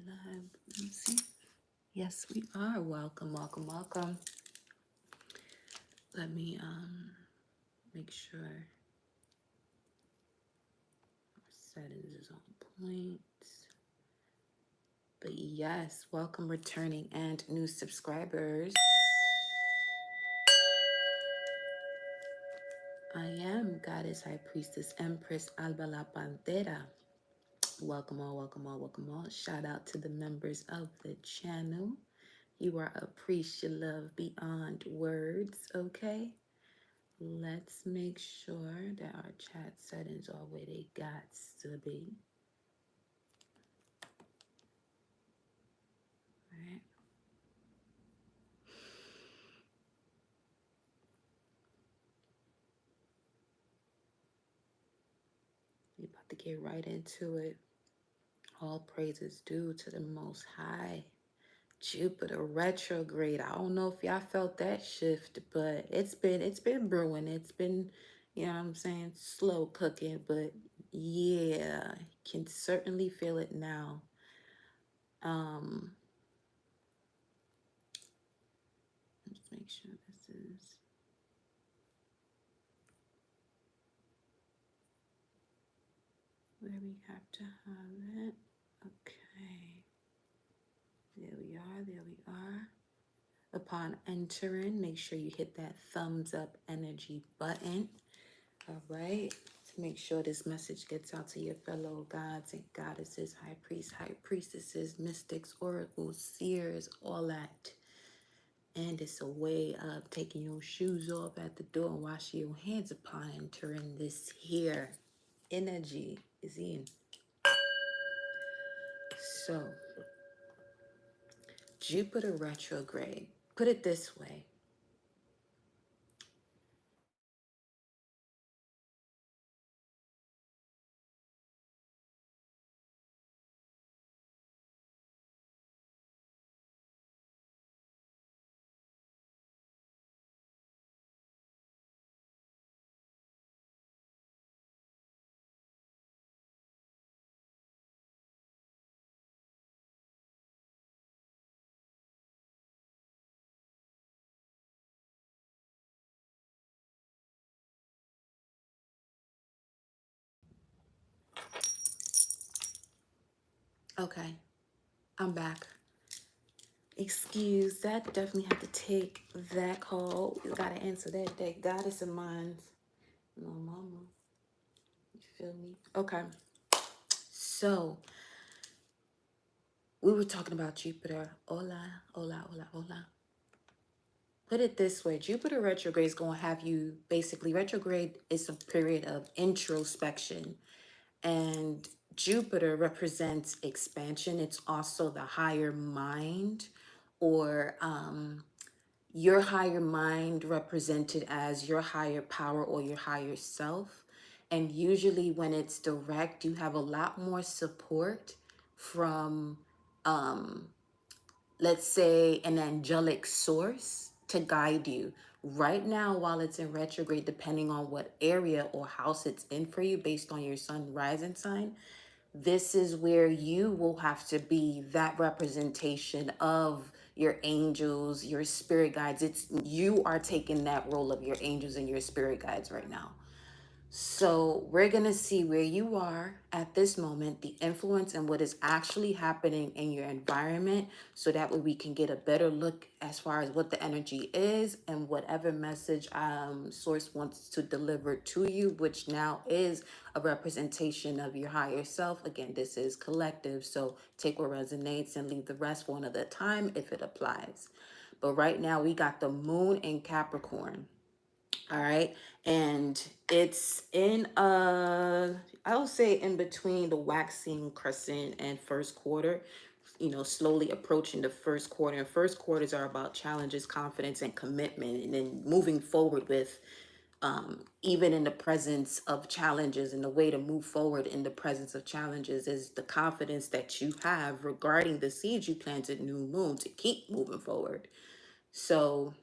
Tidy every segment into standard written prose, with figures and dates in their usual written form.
live? Let's see. Yes, we are. Welcome, welcome, welcome. Let me make sure our settings is on point. But yes, welcome returning and new subscribers. I am Goddess High Priestess Empress Alba La Pantera. Welcome all, welcome all, welcome all. Shout out to the members of the channel. You are appreciative love beyond words, okay? Let's make sure that our chat settings are where they got to be. All right. We about to get right into it. All praises due to the Most High. Jupiter retrograde. I don't know if y'all felt that shift, but it's been brewing. It's been, you know what I'm saying, slow cooking, but yeah, can certainly feel it now. Let's make sure this is where we have to have it. Okay. There we are. There we are. Upon entering, make sure you hit that thumbs up energy button. All right. To make sure this message gets out to your fellow gods and goddesses, high priests, high priestesses, mystics, oracles, seers, all that. And it's a way of taking your shoes off at the door and washing your hands upon entering this here energy is in. So, Jupiter retrograde. Put it this way. Okay, I'm back. Excuse that. Definitely have to take that call. You gotta answer that goddess of mine. No, mama. You feel me? Okay. So we were talking about Jupiter. Hola, hola, hola, hola. Put it this way, Jupiter retrograde is going to have you basically, retrograde is a period of introspection, and Jupiter represents expansion. It's also the higher mind, or your higher mind represented as your higher power or your higher self. And usually when it's direct, you have a lot more support from let's say an angelic source to guide you. Right now, while it's in retrograde, depending on what area or house it's in for you based on your sun rising sign, this is where you will have to be that representation of your angels, your spirit guides. It's you are taking that role of your angels and your spirit guides right now. So we're going to see where you are at this moment, the influence and what is actually happening in your environment, so that way we can get a better look as far as what the energy is and whatever message source wants to deliver to you, which now is a representation of your higher self. Again, this is collective, so take what resonates and leave the rest for another time if it applies. But right now we got the moon in Capricorn. All right. And it's in I would say in between the waxing crescent and first quarter, you know, slowly approaching the first quarter. And first quarters are about challenges, confidence, and commitment. And then moving forward with even in the presence of challenges, and the way to move forward in the presence of challenges is the confidence that you have regarding the seeds you planted new moon to keep moving forward. So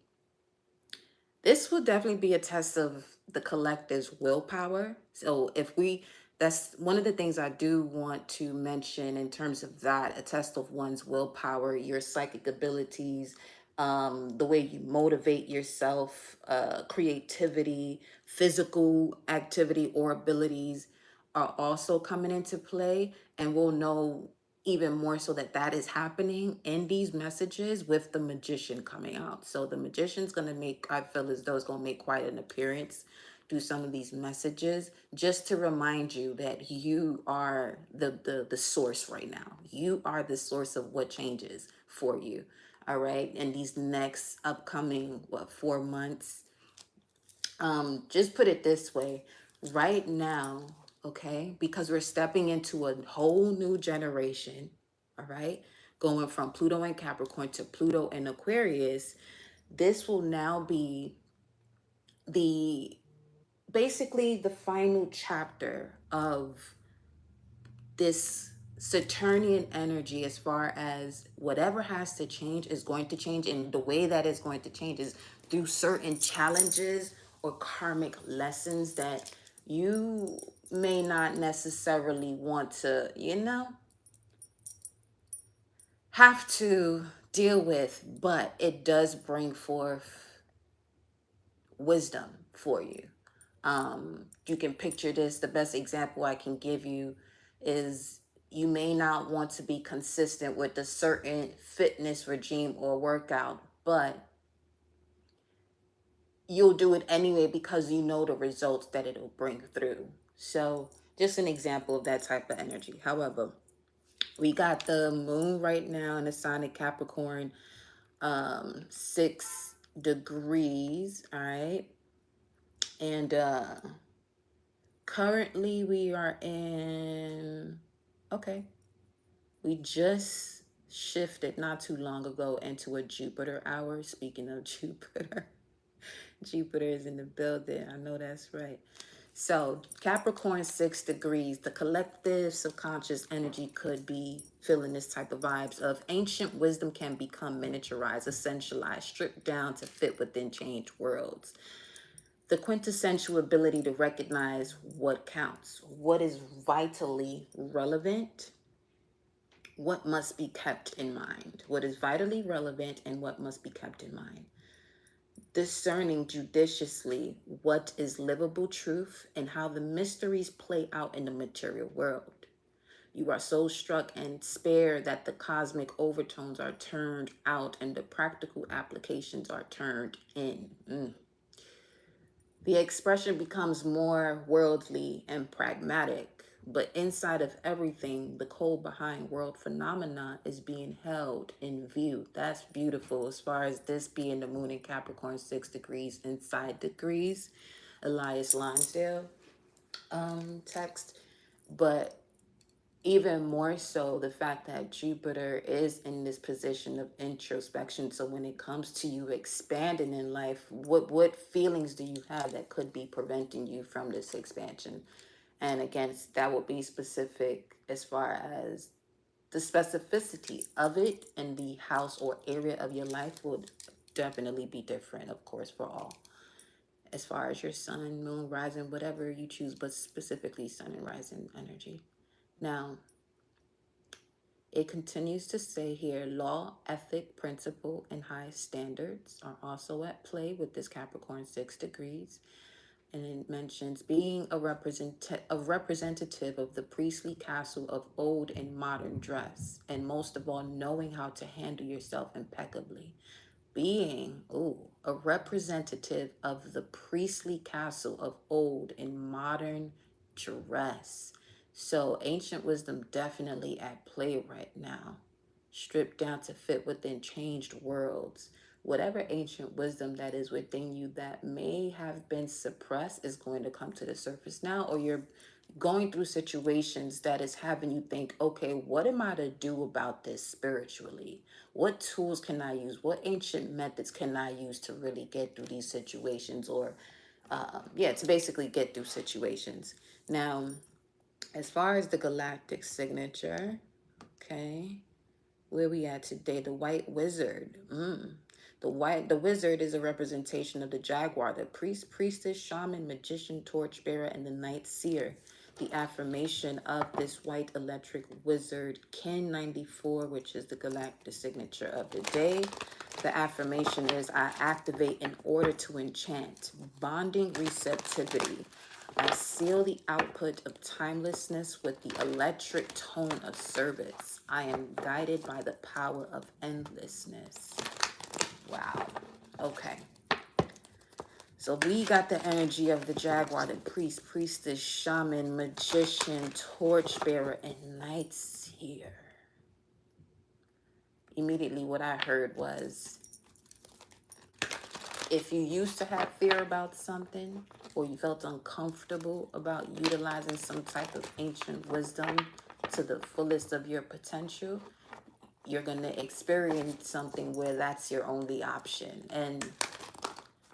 this will definitely be a test of the collective's willpower. So if we, that's one of the things I do want to mention in terms of that, a test of one's willpower, your psychic abilities, the way you motivate yourself, creativity, physical activity or abilities are also coming into play. And we'll know even more so that that is happening in these messages with the magician coming out. So the magician's going to make, I feel as though it's going to make quite an appearance through some of these messages, just to remind you that you are the source right now. You are the source of what changes for you. All right. And these next upcoming, 4 months, just put it this way, right now, okay, because we're stepping into a whole new generation, all right, going from Pluto and Capricorn to Pluto and Aquarius. This will now be the basically the final chapter of this Saturnian energy. As far as whatever has to change is going to change, and the way that is going to change is through certain challenges or karmic lessons that you may not necessarily want to, have to deal with, but it does bring forth wisdom for you. You can picture this. The best example I can give you is you may not want to be consistent with a certain fitness regime or workout, but you'll do it anyway because you know the results that it'll bring through. So just an example of that type of energy. However, we got the moon right now in the sign of Capricorn, 6 degrees. All right. And currently we are in, okay, we just shifted not too long ago into a Jupiter hour. Speaking of Jupiter, Jupiter is in the building. I know that's right. So Capricorn, 6 degrees, the collective subconscious energy could be feeling this type of vibes of ancient wisdom can become miniaturized, essentialized, stripped down to fit within changed worlds. The quintessential ability to recognize what counts, what is vitally relevant, what must be kept in mind, what is vitally relevant and what must be kept in mind. Discerning judiciously what is livable truth and how the mysteries play out in the material world. You are so struck and spare that the cosmic overtones are turned out and the practical applications are turned in. The expression becomes more worldly and pragmatic, but inside of everything, the code behind world phenomena is being held in view. That's beautiful. As far as this being the moon in Capricorn, 6 degrees inside degrees, Elias Lonsdale text. But even more so, the fact that Jupiter is in this position of introspection. So when it comes to you expanding in life, what feelings do you have that could be preventing you from this expansion? And again, that will be specific as far as the specificity of it, and the house or area of your life would definitely be different, of course, for all. As far as your sun, moon, rising, whatever you choose, but specifically sun and rising energy. Now, it continues to say here, law, ethic, principle, and high standards are also at play with this Capricorn, 6 degrees. And it mentions being a representative of the priestly castle of old and modern dress. And most of all, knowing how to handle yourself impeccably. Being, a representative of the priestly castle of old and modern dress. So ancient wisdom definitely at play right now. Stripped down to fit within changed worlds. Whatever ancient wisdom that is within you that may have been suppressed is going to come to the surface now, or you're going through situations that is having you think, okay, what am I to do about this spiritually? What tools can I use? What ancient methods can I use to really get through these situations, or to basically get through situations. Now, as far as the galactic signature, okay, where we at today? The white wizard. The wizard is a representation of the jaguar, the priest, priestess, shaman, magician, torchbearer, and the night seer. The affirmation of this white electric wizard, Kin 94, which is the galactic signature of the day. The affirmation is, I activate in order to enchant, bonding receptivity. I seal the output of timelessness with the electric tone of service. I am guided by the power of endlessness. Wow. Okay. So we got the energy of the jaguar, the priest, priestess, shaman, magician, torchbearer, and night seer. Immediately what I heard was, if you used to have fear about something, or you felt uncomfortable about utilizing some type of ancient wisdom to the fullest of your potential, you're going to experience something where that's your only option. And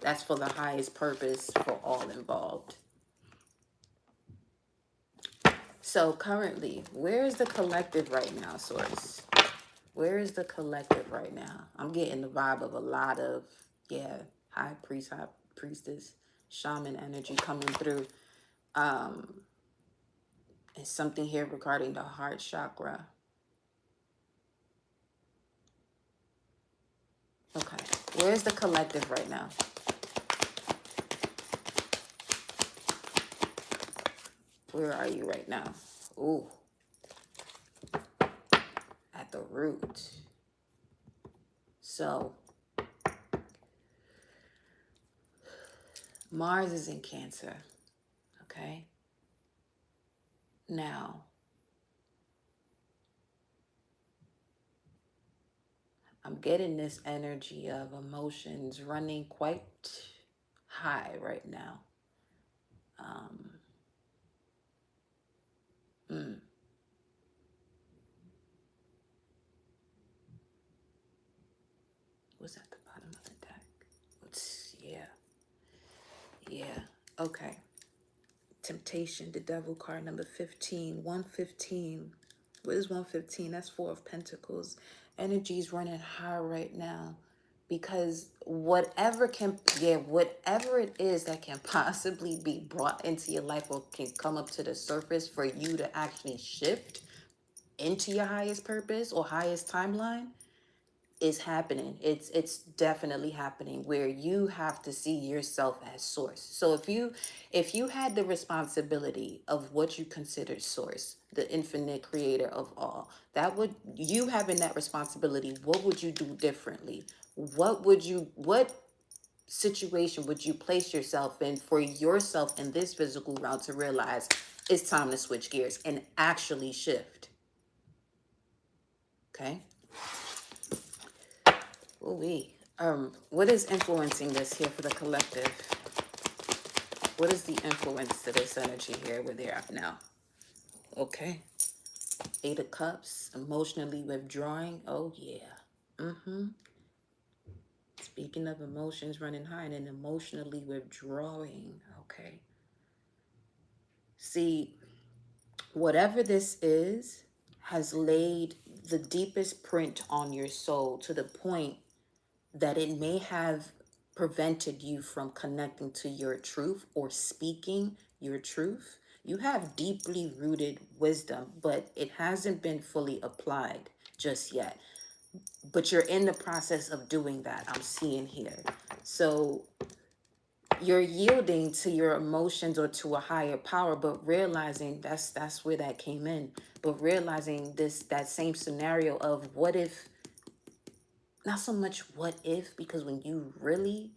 that's for the highest purpose for all involved. So currently, where is the collective right now, Source? Where is the collective right now? I'm getting the vibe of a lot of, yeah, high priest, high priestess, shaman energy coming through. And something here regarding the heart chakra. Okay, where's the collective right now? Where are you right now? Ooh, at the root. So, Mars is in Cancer, okay? Now, I'm getting this energy of emotions running quite high right now. Mm, what's at the bottom of the deck? Yeah, okay. Temptation, the devil card number 15, 115. What is 115? That's Four of Pentacles. Energy's running high right now because whatever it is that can possibly be brought into your life or can come up to the surface for you to actually shift into your highest purpose or highest timeline is happening. It's definitely happening where you have to see yourself as source. So if you had the responsibility of what you considered source, the infinite creator of all, that would, you having that responsibility, what would you do differently? What situation would you place yourself in for yourself in this physical realm to realize it's time to switch gears and actually shift? Okay. Ooh-wee. What is influencing this here for the collective? What is the influence to this energy here where they're at now? Okay. Eight of Cups, emotionally withdrawing. Oh, yeah. Speaking of emotions running high and then emotionally withdrawing. Okay. See, whatever this is has laid the deepest print on your soul to the point that it may have prevented you from connecting to your truth or speaking your truth. You have deeply rooted wisdom, but it hasn't been fully applied just yet. But you're in the process of doing that, I'm seeing here. So you're yielding to your emotions or to a higher power, but realizing that's where that came in. But realizing that same scenario of what if, not so much what if, because when you really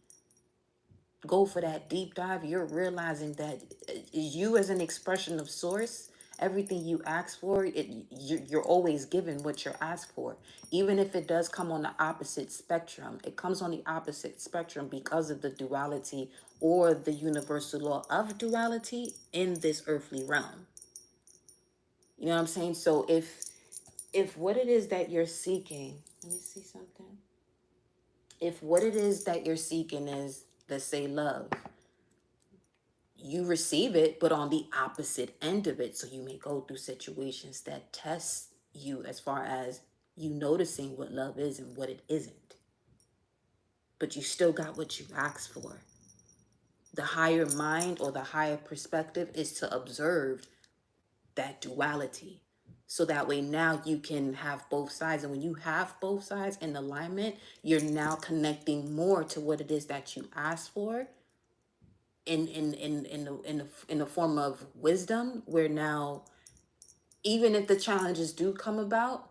go for that deep dive, you're realizing that you as an expression of source, everything you ask for, you're always given what you're asked for. Even if it does come on the opposite spectrum, it comes on the opposite spectrum because of the duality or the universal law of duality in this earthly realm. You know what I'm saying? So if what it is that you're seeking, let me see something. If what it is that you're seeking is, let's say, love, you receive it, but on the opposite end of it. So you may go through situations that test you as far as you noticing what love is and what it isn't. But you still got what you asked for. The higher mind or the higher perspective is to observe that duality. So that way now you can have both sides. And when you have both sides in alignment, you're now connecting more to what it is that you asked for in the form of wisdom, where now, even if the challenges do come about,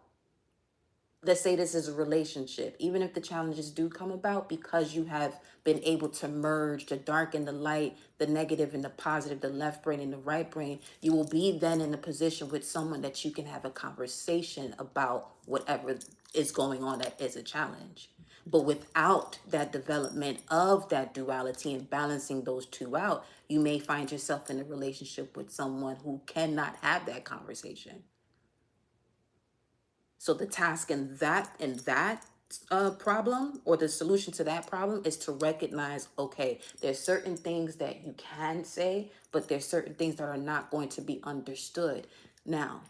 let's say this is a relationship, even if the challenges do come about, because you have been able to merge the dark and the light, the negative and the positive, the left brain and the right brain, you will be then in a position with someone that you can have a conversation about whatever is going on that is a challenge. But without that development of that duality and balancing those two out, you may find yourself in a relationship with someone who cannot have that conversation. So the task in that problem, or the solution to that problem, is to recognize, okay, there's certain things that you can say, but there's certain things that are not going to be understood. Now,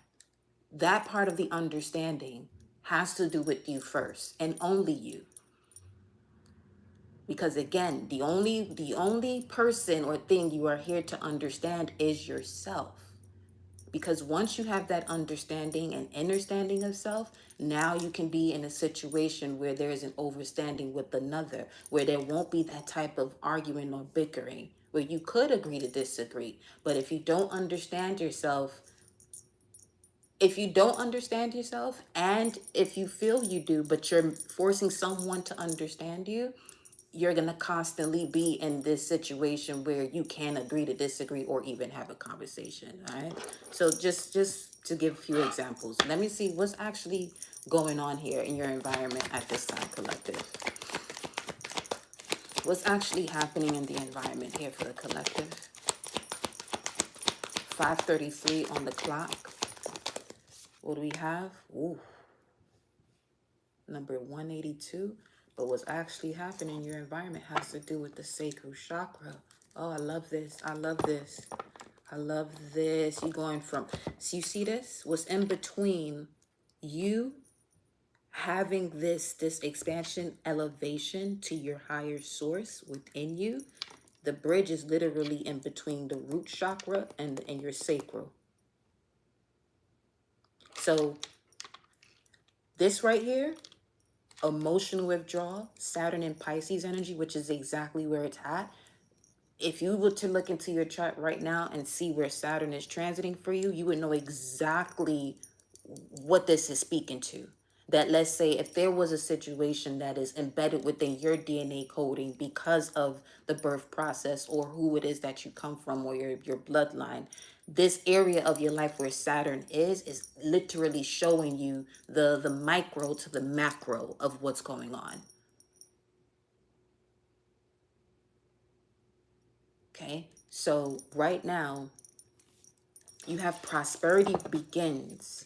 that part of the understanding has to do with you first, and only you. Because again, the only person or thing you are here to understand is yourself. Because once you have that understanding and understanding of self, now you can be in a situation where there is an overstanding with another, where there won't be that type of argument or bickering, where you could agree to disagree. But if you don't understand yourself, and if you feel you do, but you're forcing someone to understand you, you're going to constantly be in this situation where you can't agree to disagree or even have a conversation. All right. So just to give a few examples, let me see what's actually going on here in your environment at this time, collective. What's actually happening in the environment here for the collective? 5:33 on the clock. What do we have? Ooh, number 182. But what's actually happening in your environment has to do with the sacral chakra. Oh, I love this. I love this. I love this. You going from, so you see this? What's in between you having this expansion, elevation to your higher source within you? The bridge is literally in between the root chakra and your sacral. So this right here, emotional withdrawal, Saturn and Pisces energy, which is exactly where it's at. If you were to look into your chart right now and see where Saturn is transiting for you, you would know exactly what this is speaking to. That, let's say, if there was a situation that is embedded within your DNA coding because of the birth process or who it is that you come from, or your bloodline, this area of your life where Saturn is literally showing you the micro to the macro of what's going on. Okay, so right now you have prosperity begins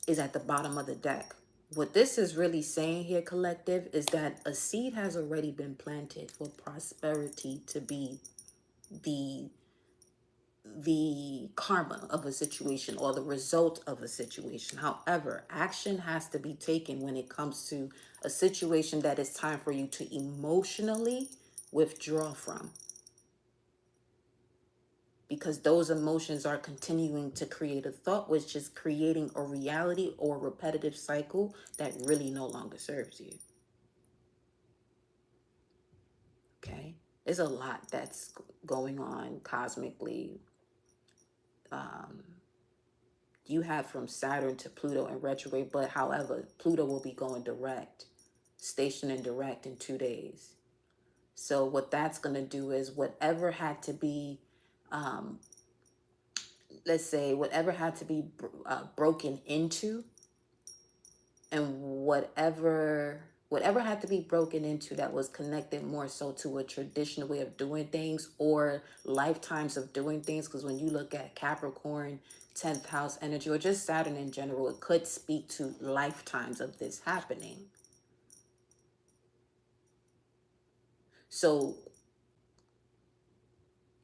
is at the bottom of the deck. What this is really saying here, collective, is that a seed has already been planted for prosperity to be the karma of a situation or the result of a situation. However, action has to be taken when it comes to a situation that is time for you to emotionally withdraw from, because those emotions are continuing to create a thought, which is creating a reality or a repetitive cycle that really no longer serves you. Okay, there's a lot that's going on cosmically. You have from Saturn to Pluto in retrograde, but however, Pluto will be going direct, stationing direct in 2 days. So what that's going to do is whatever had to be, let's say, whatever had to be broken into, and whatever had to be broken into that was connected more so to a traditional way of doing things or lifetimes of doing things. Because when you look at Capricorn 10th house energy, or just Saturn in general, it could speak to lifetimes of this happening. So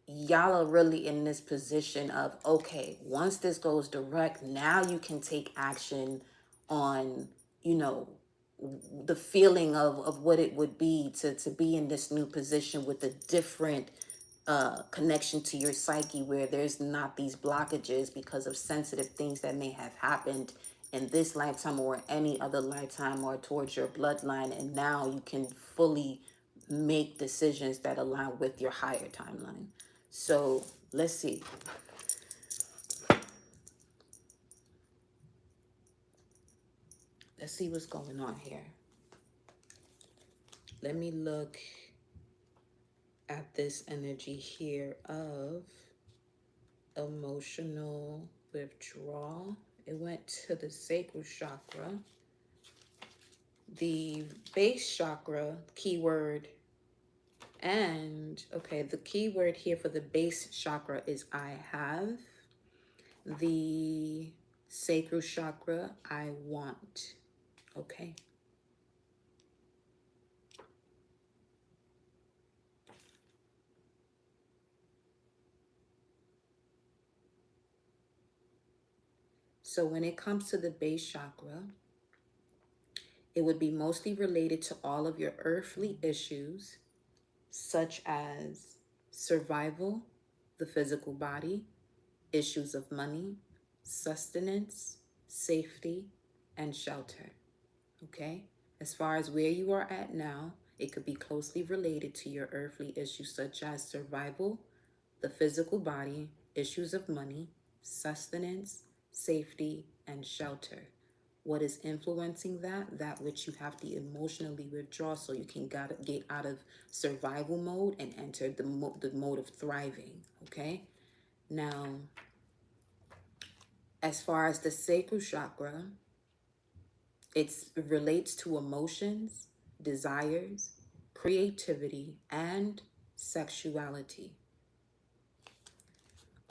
y'all are really in this position of, okay, once this goes direct, now you can take action on, you know, the feeling of what it would be to be in this new position with a different connection to your psyche where there's not these blockages because of sensitive things that may have happened in this lifetime or any other lifetime or towards your bloodline. And now you can fully make decisions that align with your higher timeline. So let's see. Let's see what's going on here. Let me look at this energy here of emotional withdrawal. It went to the sacral chakra. The base chakra keyword, and okay, the keyword here for the base chakra is I have. The sacral chakra, I want. Okay. So when it comes to the base chakra, it would be mostly related to all of your earthly issues, such as survival, the physical body, issues of money, sustenance, safety, and shelter. Okay? As far as where you are at now, it could be closely related to your earthly issues such as survival, the physical body, issues of money, sustenance, safety, and shelter. What is influencing that? That which you have to emotionally withdraw so you can get out of survival mode and enter the mode of thriving. Okay? Now, as far as the sacral chakra, it relates to emotions, desires, creativity, and sexuality.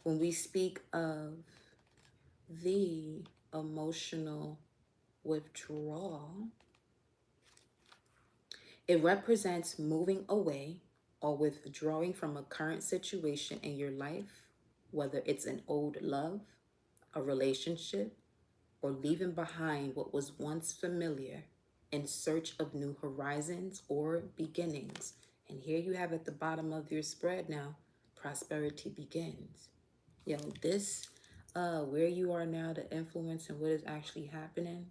When we speak of the emotional withdrawal, it represents moving away or withdrawing from a current situation in your life, whether it's an old love, a relationship, or leaving behind what was once familiar in search of new horizons or beginnings. And here you have at the bottom of your spread now, prosperity begins. Yo, this, where you are now, the influence and what is actually happening,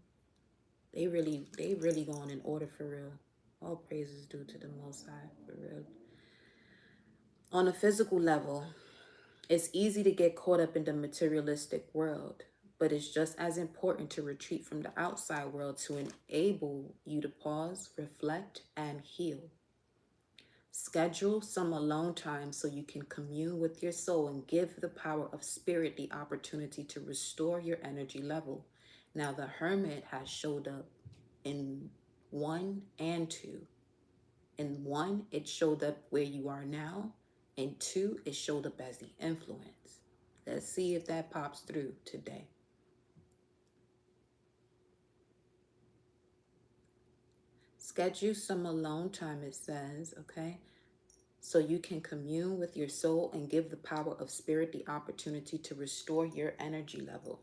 they really going in order for real. All praises due to the Most High, for real. On a physical level, it's easy to get caught up in the materialistic world, but it's just as important to retreat from the outside world to enable you to pause, reflect, and heal. Schedule some alone time so you can commune with your soul and give the power of spirit the opportunity to restore your energy level. Now, the Hermit has showed up in 1 and 2. In 1, it showed up where you are now. In 2, it showed up as the influence. Let's see if that pops through today. Schedule some alone time, it says, okay? So you can commune with your soul and give the power of spirit the opportunity to restore your energy level,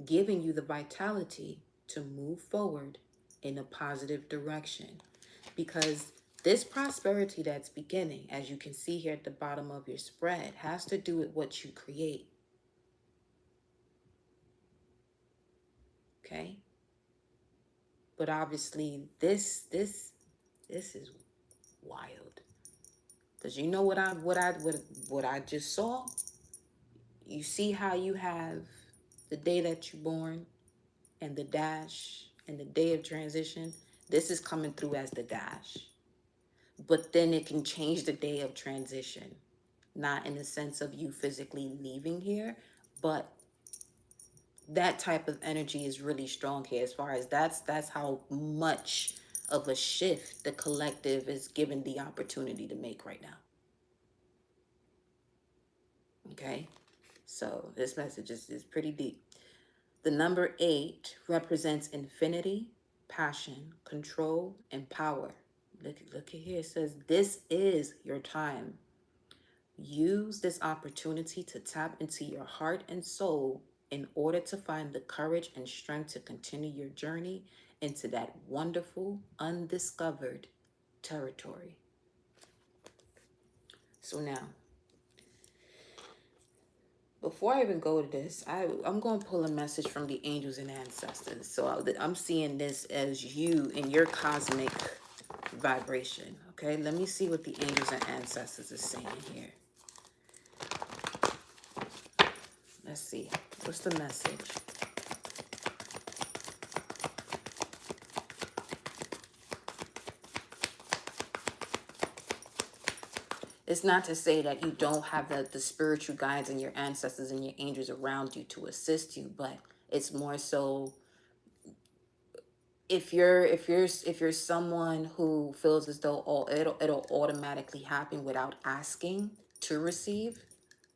giving you the vitality to move forward in a positive direction. Because this prosperity that's beginning, as you can see here at the bottom of your spread, has to do with what you create. Okay? But obviously this is wild. Because you know what I just saw? You see how you have the day that you're born and the dash and the day of transition? This is coming through as the dash. But then it can change the day of transition. Not in the sense of you physically leaving here, but that type of energy is really strong here as far as that's how much of a shift the collective is given the opportunity to make right now. Okay? So this message is pretty deep. The number 8 represents infinity, passion, control, and power. Look at here. It says, this is your time. Use this opportunity to tap into your heart and soul in order to find the courage and strength to continue your journey into that wonderful, undiscovered territory. So now, Before I even go to this, I'm going to pull a message from the angels and ancestors. So I'm seeing this as you and your cosmic vibration. Okay, let me see what the angels and ancestors are saying here. Let's see. What's the message? It's not to say that you don't have the spiritual guides and your ancestors and your angels around you to assist you, but it's more so if you're someone who feels as though it'll automatically happen without asking to receive,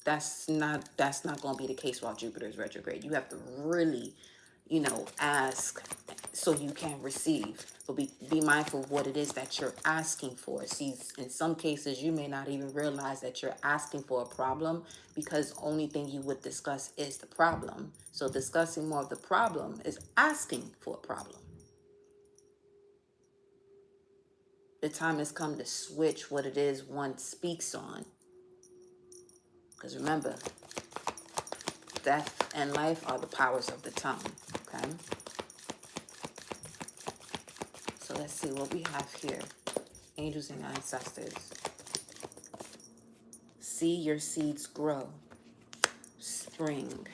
that's not going to be the case while Jupiter is retrograde. You have to really, ask so you can receive. But be mindful of what it is that you're asking for. See, in some cases, you may not even realize that you're asking for a problem because the only thing you would discuss is the problem. So discussing more of the problem is asking for a problem. The time has come to switch what it is one speaks on. Because remember, death and life are the powers of the tongue. Okay? So let's see what we have here. Angels and ancestors. See your seeds grow. Spring.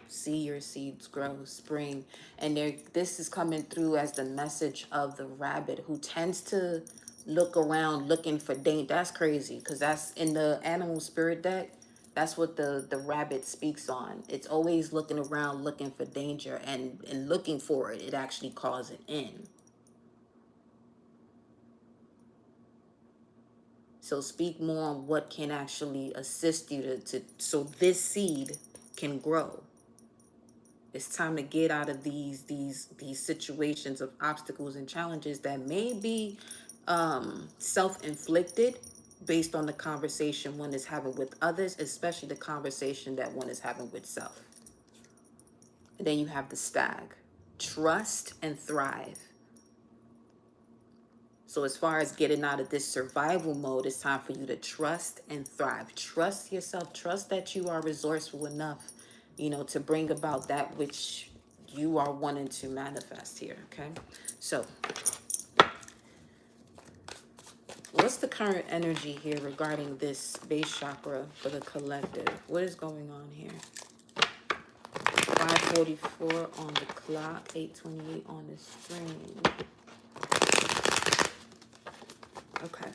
See your seeds grow. Spring. And this is coming through as the message of the rabbit who tends to look around looking for danger. That's crazy because that's in the animal spirit deck. That's what the rabbit speaks on. It's always looking around looking for danger, and looking for it, it actually calls it in. So speak more on what can actually assist you to so this seed can grow. It's time to get out of these situations of obstacles and challenges that may be self-inflicted based on the conversation one is having with others, especially the conversation that one is having with self. And then you have the stag. Trust and thrive. So as far as getting out of this survival mode, it's time for you to trust and thrive. Trust yourself. Trust that you are resourceful enough, to bring about that which you are wanting to manifest here, okay? So what's the current energy here regarding this base chakra for the collective? What is going on here? 5:44 on the clock, 8:28 on the screen. Okay.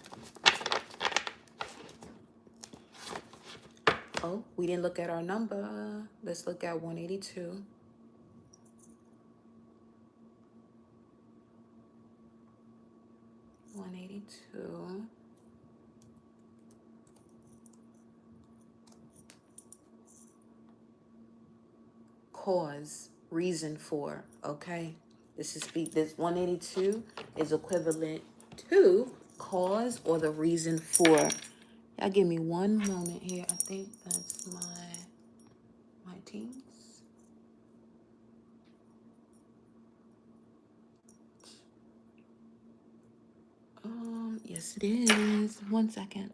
Oh, we didn't look at our number. Let's look at 182. 182. Cause, reason for, okay? This 182 is equivalent to cause or the reason for. Y'all give me one moment here. I think that's my teams. Yes it is. 1 second.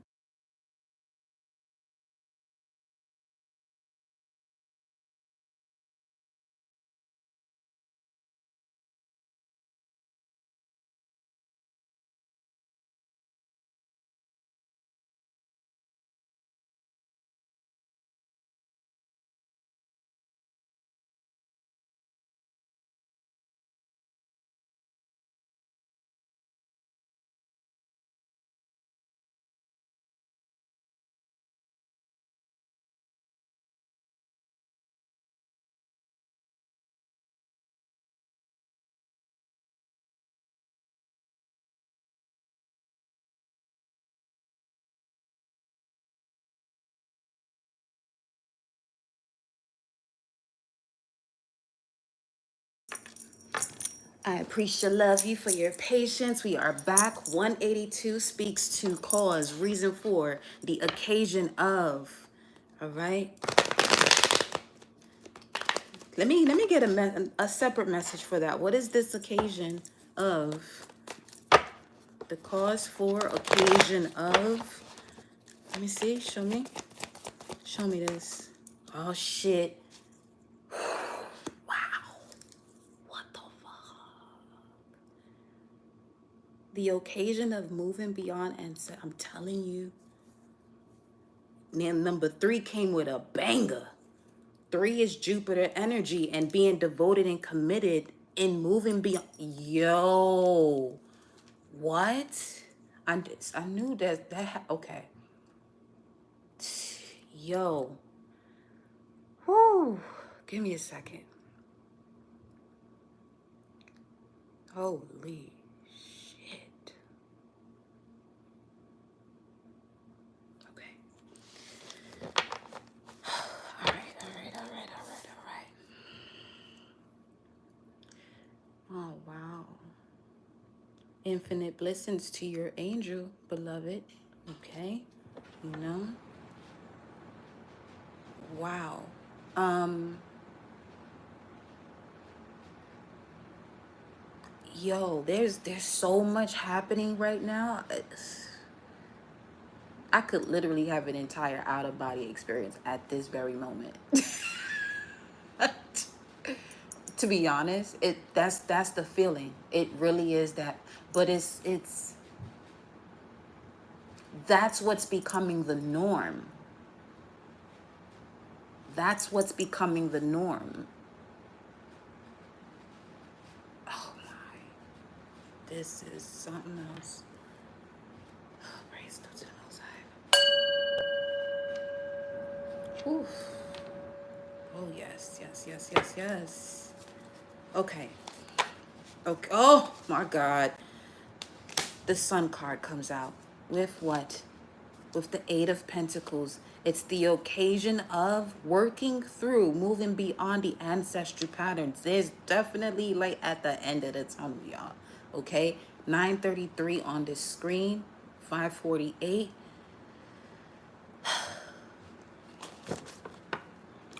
I appreciate love you for your patience. We are back. 182 speaks to cause, reason for, the occasion of. All right. Let me get a separate message for that. What is this occasion of? The cause for, occasion of. Let me see. Show me. Show me this. Oh shit. Wow. What the fuck? The occasion of moving beyond and I'm telling you. Then number 3 came with a banger. 3 is Jupiter energy and being devoted and committed in moving beyond. Yo, what? I knew okay. Yo, whoo, give me a second. Holy shit. Okay. All right. Oh, wow. Infinite blessings to your angel, beloved. Okay. You know? Wow. Yo, there's so much happening right now. I could literally have an entire out of body experience at this very moment. To be honest, that's the feeling. It really is that. But it's that's what's becoming the norm. That's what's becoming the norm. Oh my. This is something else. Oh, praise to the Most High. Oof. Oh yes. Okay. Okay. Oh my God. The Sun card comes out with what? With the 8 of Pentacles. It's the occasion of working through, moving beyond the ancestry patterns. There's definitely light at the end of the tunnel, y'all. Okay? 9:33 on the screen. 5:48.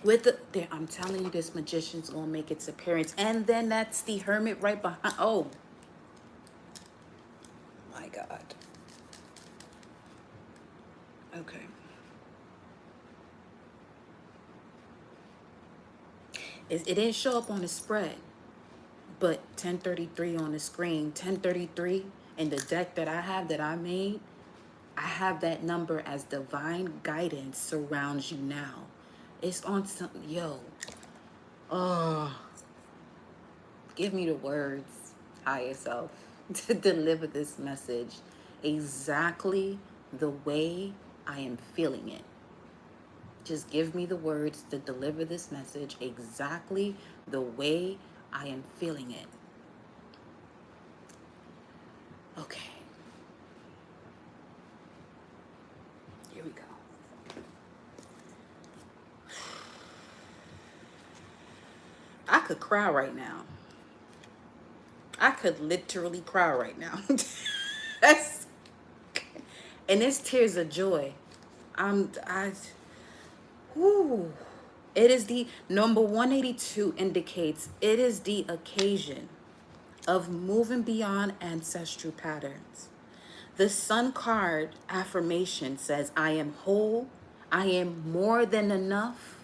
With the, I'm telling you, this Magician's gonna make its appearance. And then that's the Hermit right behind. Oh, my God. Okay. It didn't show up on the spread, but 1033 on the screen, 1033 in the deck that I have that I made, I have that number as divine guidance surrounds you now. It's on something, yo. Oh, give me the words, higher self, to deliver this message exactly the way I am feeling it. Just give me the words to deliver this message exactly the way I am feeling it. Okay. Here we go. I could cry right now. I could literally cry right now. That's and it's tears of joy. Whoo. It is the number 182 indicates it is the occasion of moving beyond ancestral patterns. The Sun card affirmation says, I am whole. I am more than enough.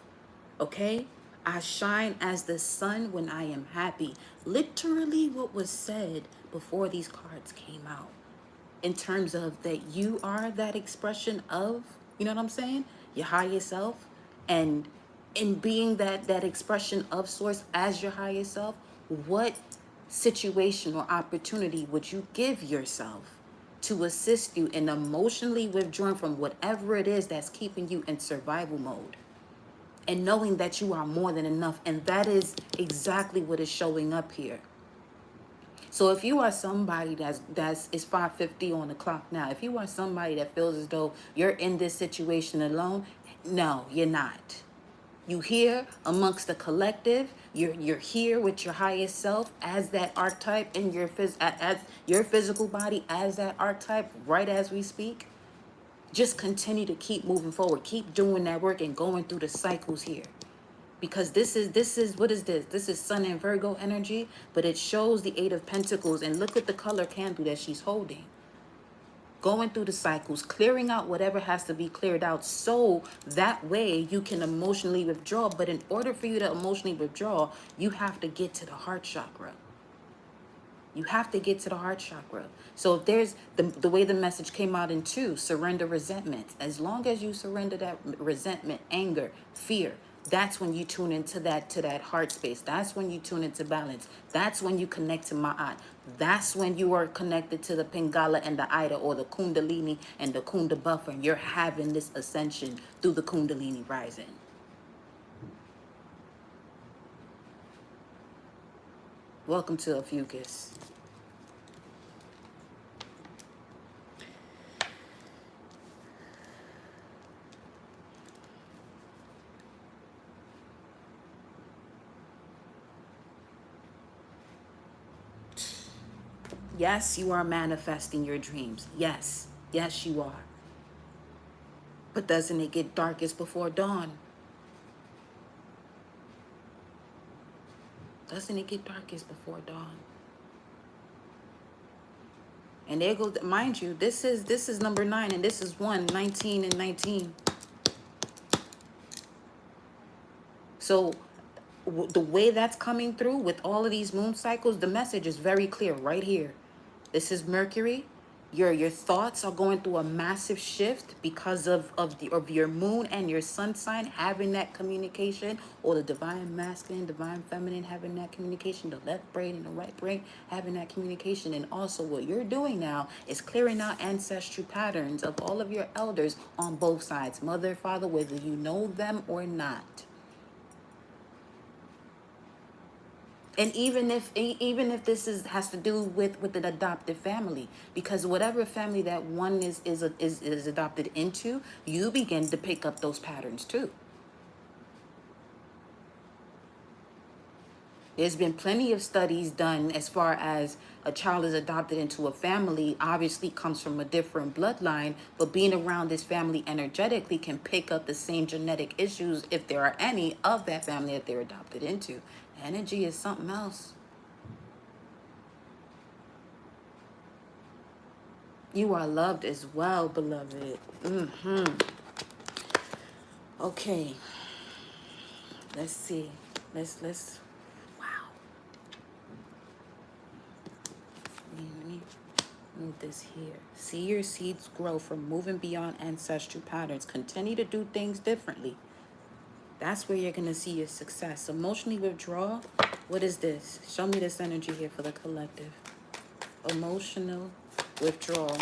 Okay? I shine as the sun when I am happy. Literally what was said before these cards came out. In terms of that you are that expression of, you know what I'm saying? Your higher self. And in being that expression of source as your higher self, what situation or opportunity would you give yourself to assist you in emotionally withdrawing from whatever it is that's keeping you in survival mode? And knowing that you are more than enough. And that is exactly what is showing up here. So if you are somebody it's 5:50 on the clock now, if you are somebody that feels as though you're in this situation alone, no, you're not. You here amongst the collective. You're here with your highest self as that archetype in your as your physical body as that archetype right as we speak. Just continue to keep moving forward. Keep doing that work and going through the cycles here. Because this is what is this? This is Sun and Virgo energy, but it shows the 8 of Pentacles. And look at the color candle that she's holding. going through the cycles, clearing out whatever has to be cleared out, so that way you can emotionally withdraw. But in order for you to emotionally withdraw, you have to get to the heart chakra. You have to get to the heart chakra. So if there's the way the message came out in 2, surrender resentment. As long as you surrender that resentment, anger, fear, that's when you tune into that heart space. That's when you tune into balance. That's when you connect to Ma'at. That's when you are connected to the Pingala and the Ida, or the Kundalini and the Kunda buffer. And you're having this ascension through the Kundalini rising. Welcome to a Fucus. Yes, you are manifesting your dreams. Yes, yes, you are. But doesn't it get darkest before dawn? Doesn't it get darkest before dawn? And there goes, mind you, this is number 9, and this is 1, 19 and 19. So the way that's coming through with all of these moon cycles, the message is very clear right here. This is Mercury. Your thoughts are going through a massive shift because of your moon and your sun sign having that communication, or the divine masculine, divine feminine having that communication, the left brain and the right brain having that communication. And also what you're doing now is clearing out ancestry patterns of all of your elders on both sides, mother, father, whether you know them or not. And even if this has to do with an adopted family, because whatever family that one is adopted into, you begin to pick up those patterns too. There's been plenty of studies done as far as a child is adopted into a family, obviously comes from a different bloodline, but being around this family energetically can pick up the same genetic issues, if there are any, of that family that they're adopted into. Energy is something else. You are loved as well, beloved. Okay. Let's see. Let's wow. Let me move this here. See your seeds grow from moving beyond ancestral patterns. Continue to do things differently. That's where you're going to see your success. Emotionally withdraw. What is this? Show me this energy here for the collective. Emotional withdrawal.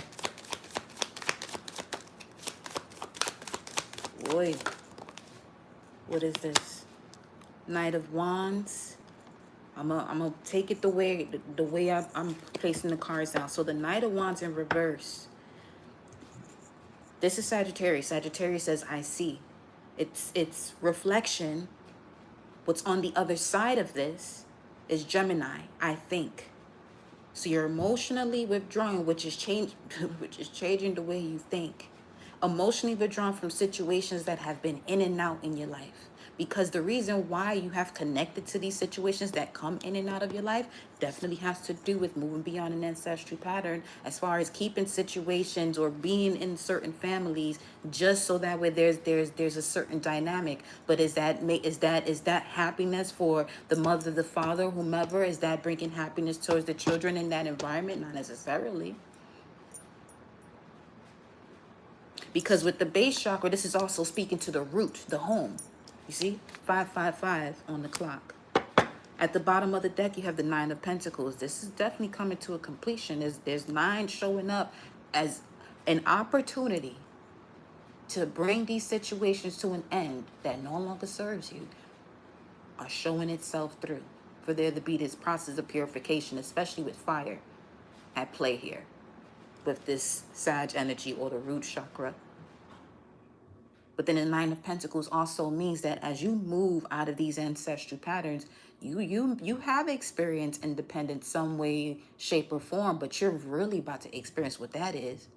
Boy. What is this? Knight of Wands. I'm gonna take it the way I'm placing the cards down. So the Knight of Wands in reverse. This is Sagittarius. Sagittarius says, I see. It's reflection. What's on the other side of this is Gemini, I think. So you're emotionally withdrawing, which is changing the way you think. Emotionally withdrawn from situations that have been in and out in your life. Because the reason why you have connected to these situations that come in and out of your life definitely has to do with moving beyond an ancestral pattern, as far as keeping situations or being in certain families just so that way there's a certain dynamic. But is that happiness for the mother, the father, whomever? Is that bringing happiness towards the children in that environment? Not necessarily. Because with the base chakra, this is also speaking to the root, the home. You see? 555 on the clock. At the bottom of the deck, you have the 9 of Pentacles. This is definitely coming to a completion. There's 9 showing up as an opportunity to bring these situations to an end that no longer serves you, are showing itself through. For there to be this process of purification, especially with fire at play here, with this Sag energy or the root chakra. But then the 9 of Pentacles also means that as you move out of these ancestral patterns, you have experienced independence some way, shape, or form, but you're really about to experience what that is.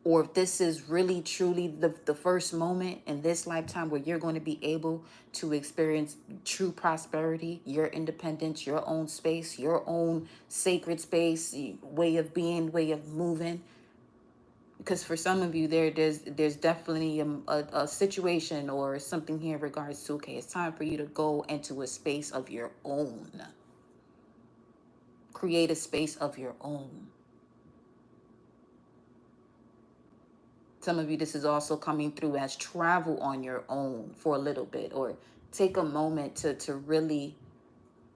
or if this is really truly the first moment in this lifetime where you're going to be able to experience true prosperity, your independence, your own space, your own sacred space, way of being, way of moving. Because for some of you, there's definitely a situation or something here in regards to, okay, it's time for you to go into a space of your own. Create a space of your own. Some of you, this is also coming through as travel on your own for a little bit, or take a moment to really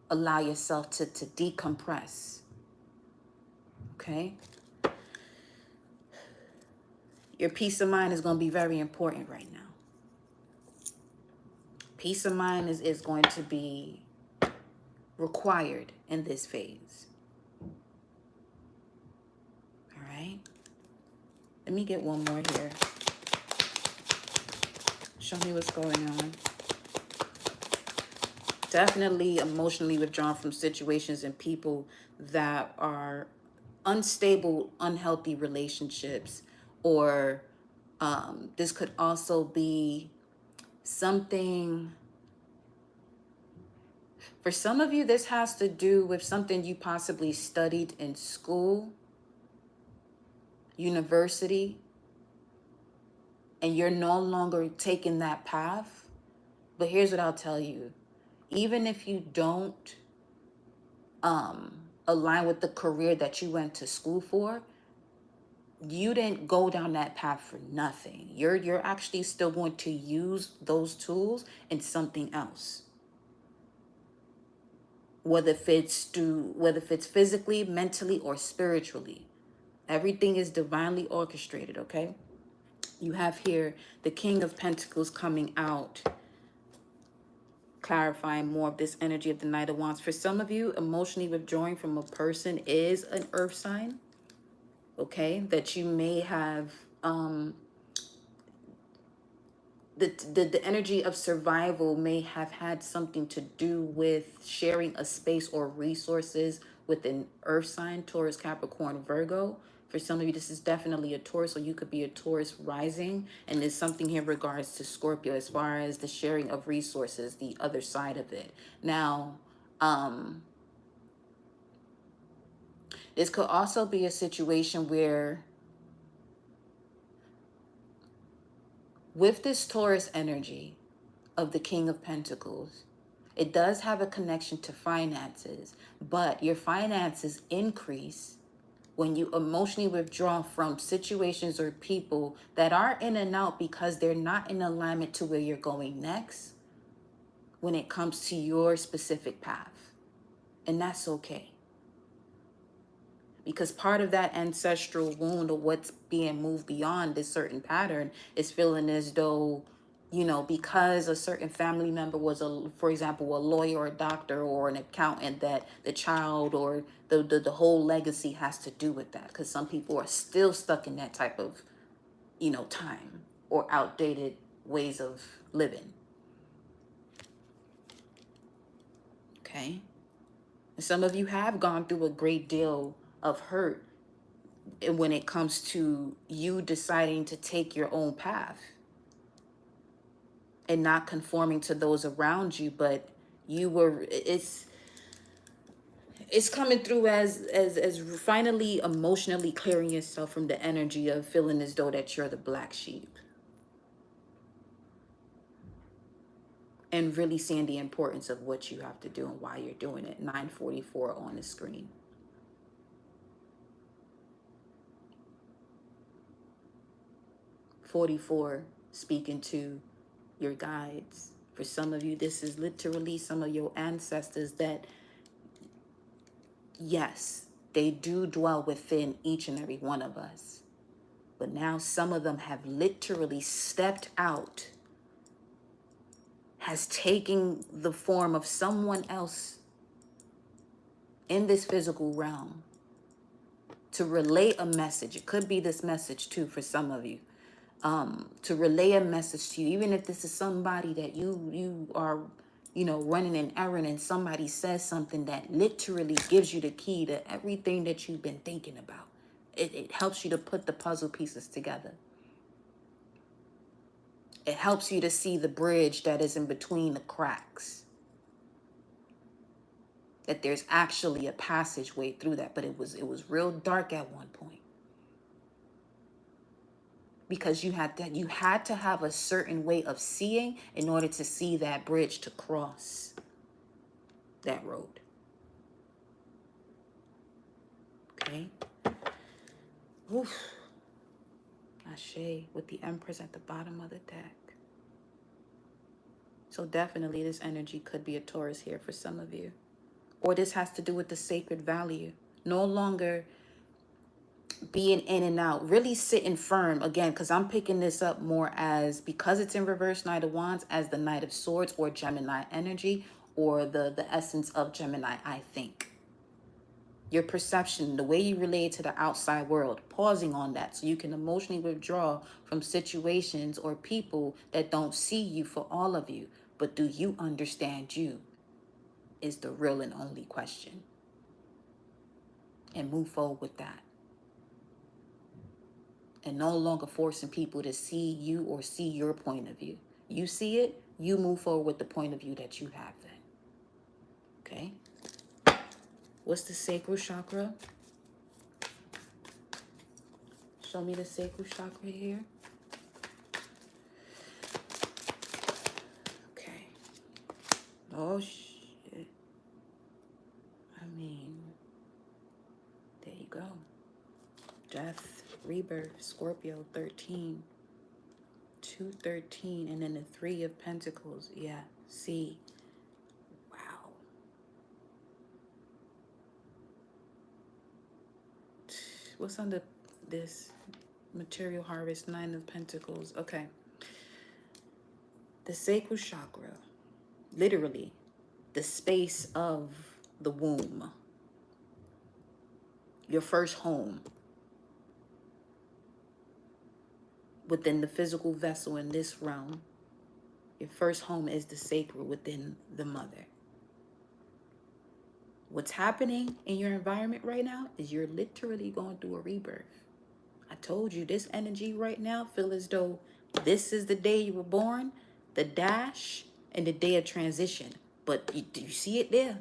allow yourself to decompress. Okay? Your peace of mind is going to be very important right now. Peace of mind is going to be required in this phase. All right? Let me get one more here. Show me what's going on. Definitely emotionally withdrawn from situations and people that are unstable, unhealthy relationships, or this could also be something. For some of you, this has to do with something you possibly studied in school, university, and you're no longer taking that path. But here's what I'll tell you. Even if you don't align with the career that you went to school for, you didn't go down that path for nothing. You're actually still going to use those tools in something else. Whether if it's physically, mentally, or spiritually. Everything is divinely orchestrated, okay? You have here the King of Pentacles coming out, clarifying more of this energy of the Knight of Wands. For some of you, emotionally withdrawing from a person is an earth sign, okay? That you may have the energy of survival may have had something to do with sharing a space or resources with an earth sign, Taurus, Capricorn, Virgo. For some of you, this is definitely a Taurus, or you could be a Taurus rising. And there's something here in regards to Scorpio as far as the sharing of resources, the other side of it. Now, this could also be a situation where with this Taurus energy of the King of Pentacles, it does have a connection to finances, but your finances increase when you emotionally withdraw from situations or people that are in and out because they're not in alignment to where you're going next when it comes to your specific path. And that's okay. Because part of that ancestral wound or what's being moved beyond this certain pattern is feeling as though, you know, because a certain family member was, for example, a lawyer or a doctor or an accountant, that the child or the whole legacy has to do with that. Because some people are still stuck in that type of, you know, time or outdated ways of living. Okay. And some of you have gone through a great deal of hurt when it comes to you deciding to take your own path and not conforming to those around you, but it's coming through as finally emotionally clearing yourself from the energy of feeling as though that you're the black sheep, and really seeing the importance of what you have to do and why you're doing it. 944 on the screen. 44 speaking to your guides. For some of you, this is literally some of your ancestors that, yes, they do dwell within each and every one of us. But now some of them have literally stepped out, has taken the form of someone else in this physical realm to relay a message. It could be this message too for some of you. To relay a message to you, even if this is somebody that you are, you know, running an errand, and somebody says something that literally gives you the key to everything that you've been thinking about. It helps you to put the puzzle pieces together. It helps you to see the bridge that is in between the cracks. That there's actually a passageway through that, but it was real dark at one point. Because you had to have a certain way of seeing in order to see that bridge to cross that road. Okay. Oof. Ashe with the Empress at the bottom of the deck. So definitely this energy could be a Taurus here for some of you. Or this has to do with the sacred value. No longer being in and out, really sitting firm again, because I'm picking this up more as, because it's in reverse Knight of Wands, as the Knight of Swords or Gemini energy, or the essence of Gemini, I think. Your perception, the way you relate to the outside world, pausing on that so you can emotionally withdraw from situations or people that don't see you for all of you. But do you understand you is the real and only question. And move forward with that. And no longer forcing people to see you or see your point of view. You see it, you move forward with the point of view that you have then. Okay? What's the sacral chakra? Show me the sacral chakra here. Okay. Oh, shit. I mean, there you go. Death, rebirth, Scorpio, 13. 213, and then the 3 of Pentacles. Yeah, see. Wow. What's under this? Material harvest, 9 of Pentacles. Okay. The sacral chakra, literally, the space of the womb, your first home within the physical vessel in this realm. Your first home is the sacral within the mother. What's happening in your environment right now is you're literally going through a rebirth. I told you, this energy right now feel as though this is the day you were born, the dash, and the day of transition. But do you see it there?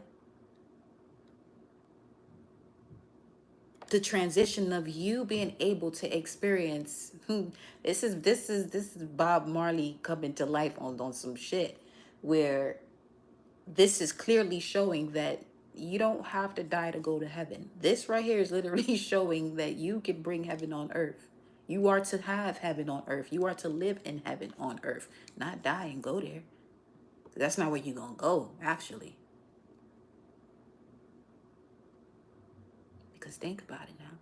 The transition of you being able to experience this is Bob Marley coming to life on some shit where this is clearly showing that you don't have to die to go to heaven. This right here is literally showing that you can bring heaven on earth. You are to have heaven on earth. You are to live in heaven on earth, not die and go there. That's not where you're gonna go, actually. Because think about it now.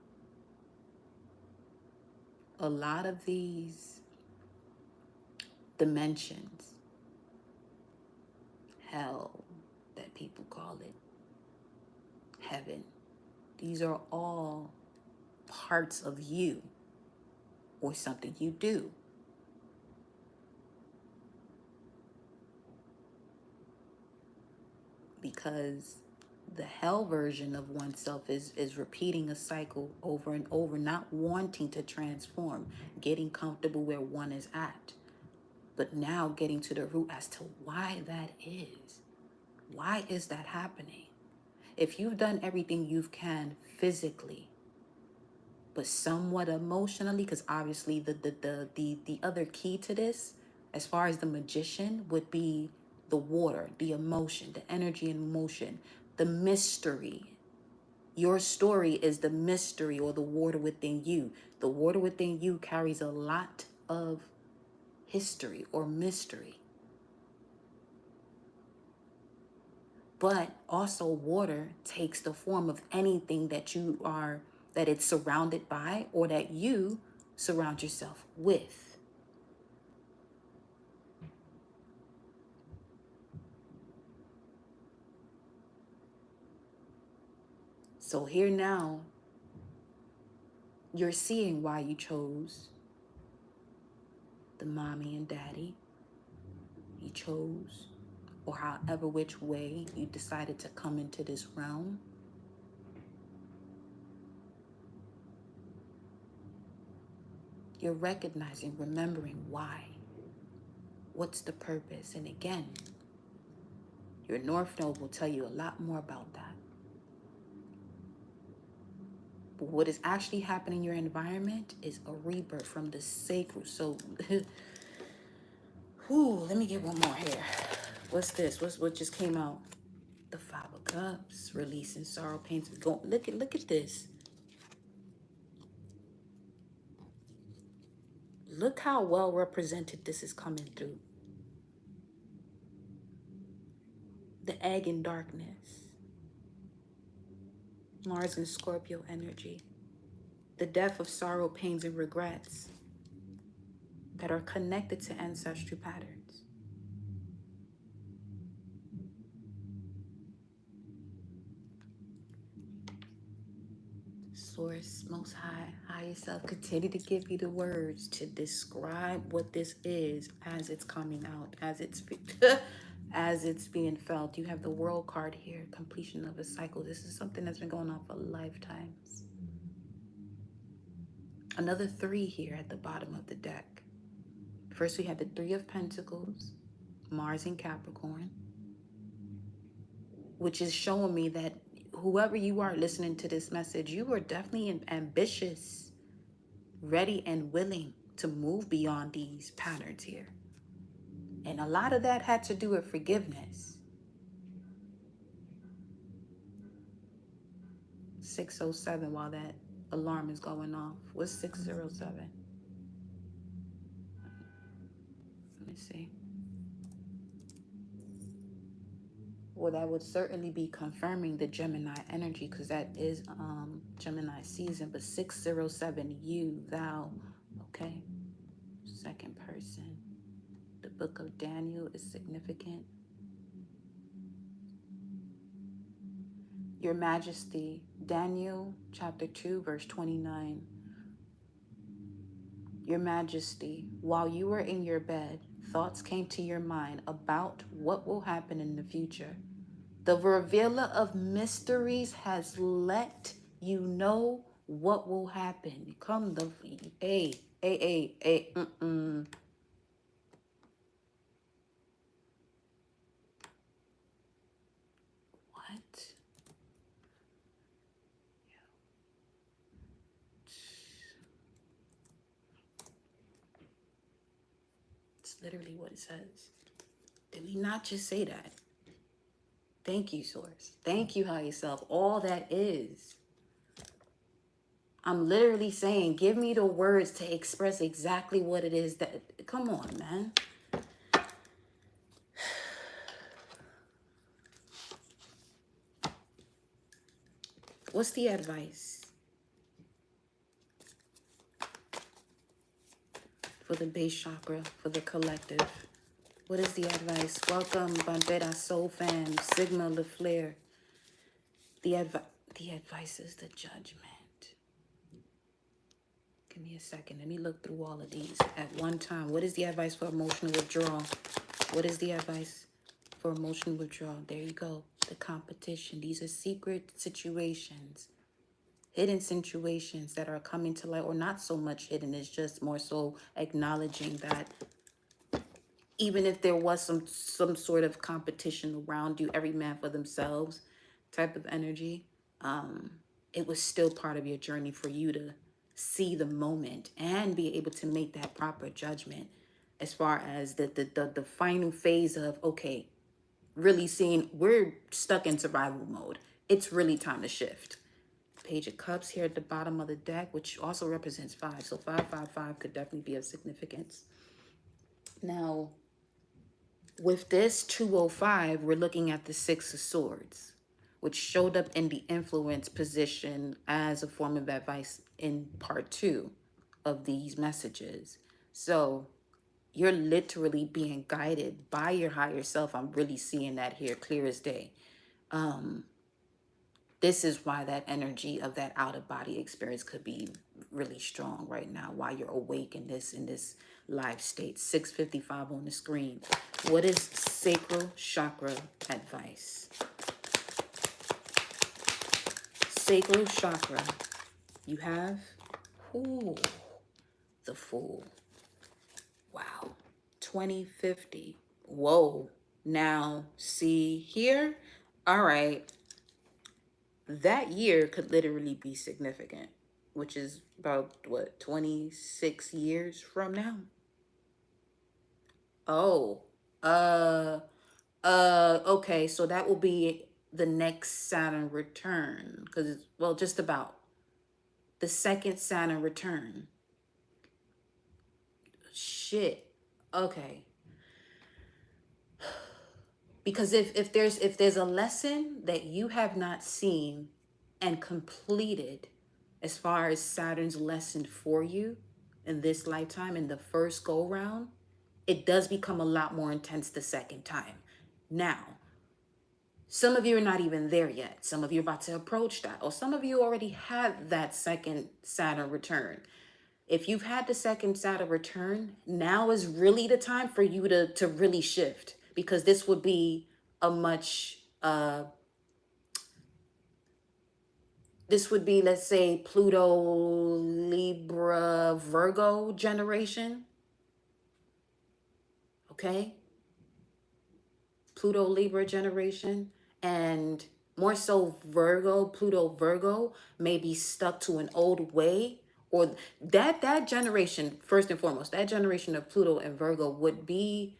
A lot of these dimensions, hell that people call it, heaven, these are all parts of you or something you do. Because the hell version of oneself is repeating a cycle over and over, not wanting to transform, getting comfortable where one is at, but now getting to the root as to why that is. Why is that happening? If you've done everything you can physically, but somewhat emotionally, because obviously the other key to this, as far as the magician, would be the water, the emotion, the energy and motion, the mystery. Your story is the mystery or the water within you. The water within you carries a lot of history or mystery. But also water takes the form of anything that that it's surrounded by or that you surround yourself with. So here now, you're seeing why you chose the mommy and daddy you chose, or however which way you decided to come into this realm. You're recognizing, remembering why. What's the purpose? And again, your North Node will tell you a lot more about that. But what is actually happening in your environment is a rebirth from the sacral. So, let me get one more here. What's this? What just came out? The Five of Cups, releasing sorrow, pain. Go look at this. Look how well represented this is coming through. The egg in darkness. Mars and Scorpio energy. The death of sorrow, pains, and regrets that are connected to ancestral patterns. Source, Most High, Higher Self, continue to give you the words to describe what this is as it's coming out, as it's as it's being felt. You have the World card here, completion of a cycle. This is something that's been going on for lifetimes. Another 3 here at the bottom of the deck. First, we had the 3 of Pentacles, Mars in Capricorn, which is showing me that whoever you are listening to this message, you are definitely ambitious, ready and willing to move beyond these patterns here. And a lot of that had to do with forgiveness. 607 while that alarm is going off. What's 607? Let me see. Well, that would certainly be confirming the Gemini energy, because that is Gemini season. But 607, you, thou, okay? Second person. The book of Daniel is significant. Your Majesty, Daniel chapter 2, verse 29. Your Majesty, while you were in your bed, thoughts came to your mind about what will happen in the future. The revealer of mysteries has let you know what will happen. Come the What? It's literally what it says. Did we not just say that? Thank you, Source. Thank you, Higher Self. All that is. I'm literally saying, give me the words to express exactly what it is that... Come on, man. What's the advice for the base chakra, for the collective? What is the advice? Welcome, Bambera Soul Fam, Sigma LaFleur. The advice is the judgment. Give me a second. Let me look through all of these at one time. What is the advice for emotional withdrawal? What is the advice for emotional withdrawal? There you go. The competition. These are secret situations, hidden situations that are coming to light, or not so much hidden. It's just more so acknowledging that even if there was some sort of competition around you, every man for themselves type of energy, it was still part of your journey for you to see the moment and be able to make that proper judgment as far as the final phase of, okay, really seeing we're stuck in survival mode. It's really time to shift. Page of Cups here at the bottom of the deck, which also represents 5. So 555 could definitely be of significance. Now, with this 205, we're looking at the 6 of Swords, which showed up in the influence position as a form of advice in part 2 of these messages. So you're literally being guided by your higher self. I'm really seeing that here clear as day. This is why that energy of that out-of-body experience could be really strong right now while you're awake in this live state. 655 on the screen. What is sacral chakra advice? Sacral chakra. You have The Fool. Wow. 2050. Whoa. Now, see here? All right. That year could literally be significant, which is about what, 26 years from now? Oh. Uh okay, so that will be the next Saturn return cuz it's, well, just about the second Saturn return. Shit. Okay. Because if there's a lesson that you have not seen and completed as far as Saturn's lesson for you in this lifetime in the first go round, it does become a lot more intense the second time. Now, some of you are not even there yet. Some of you are about to approach that, or some of you already had that second Saturn return. If you've had the second Saturn return, now is really the time for you to really shift, because this would be a much this would be, let's say, Pluto, Libra, Virgo generation. Okay, Pluto, Libra generation, and more so Virgo, Pluto, Virgo may be stuck to an old way, or that generation, first and foremost, that generation of Pluto and Virgo would be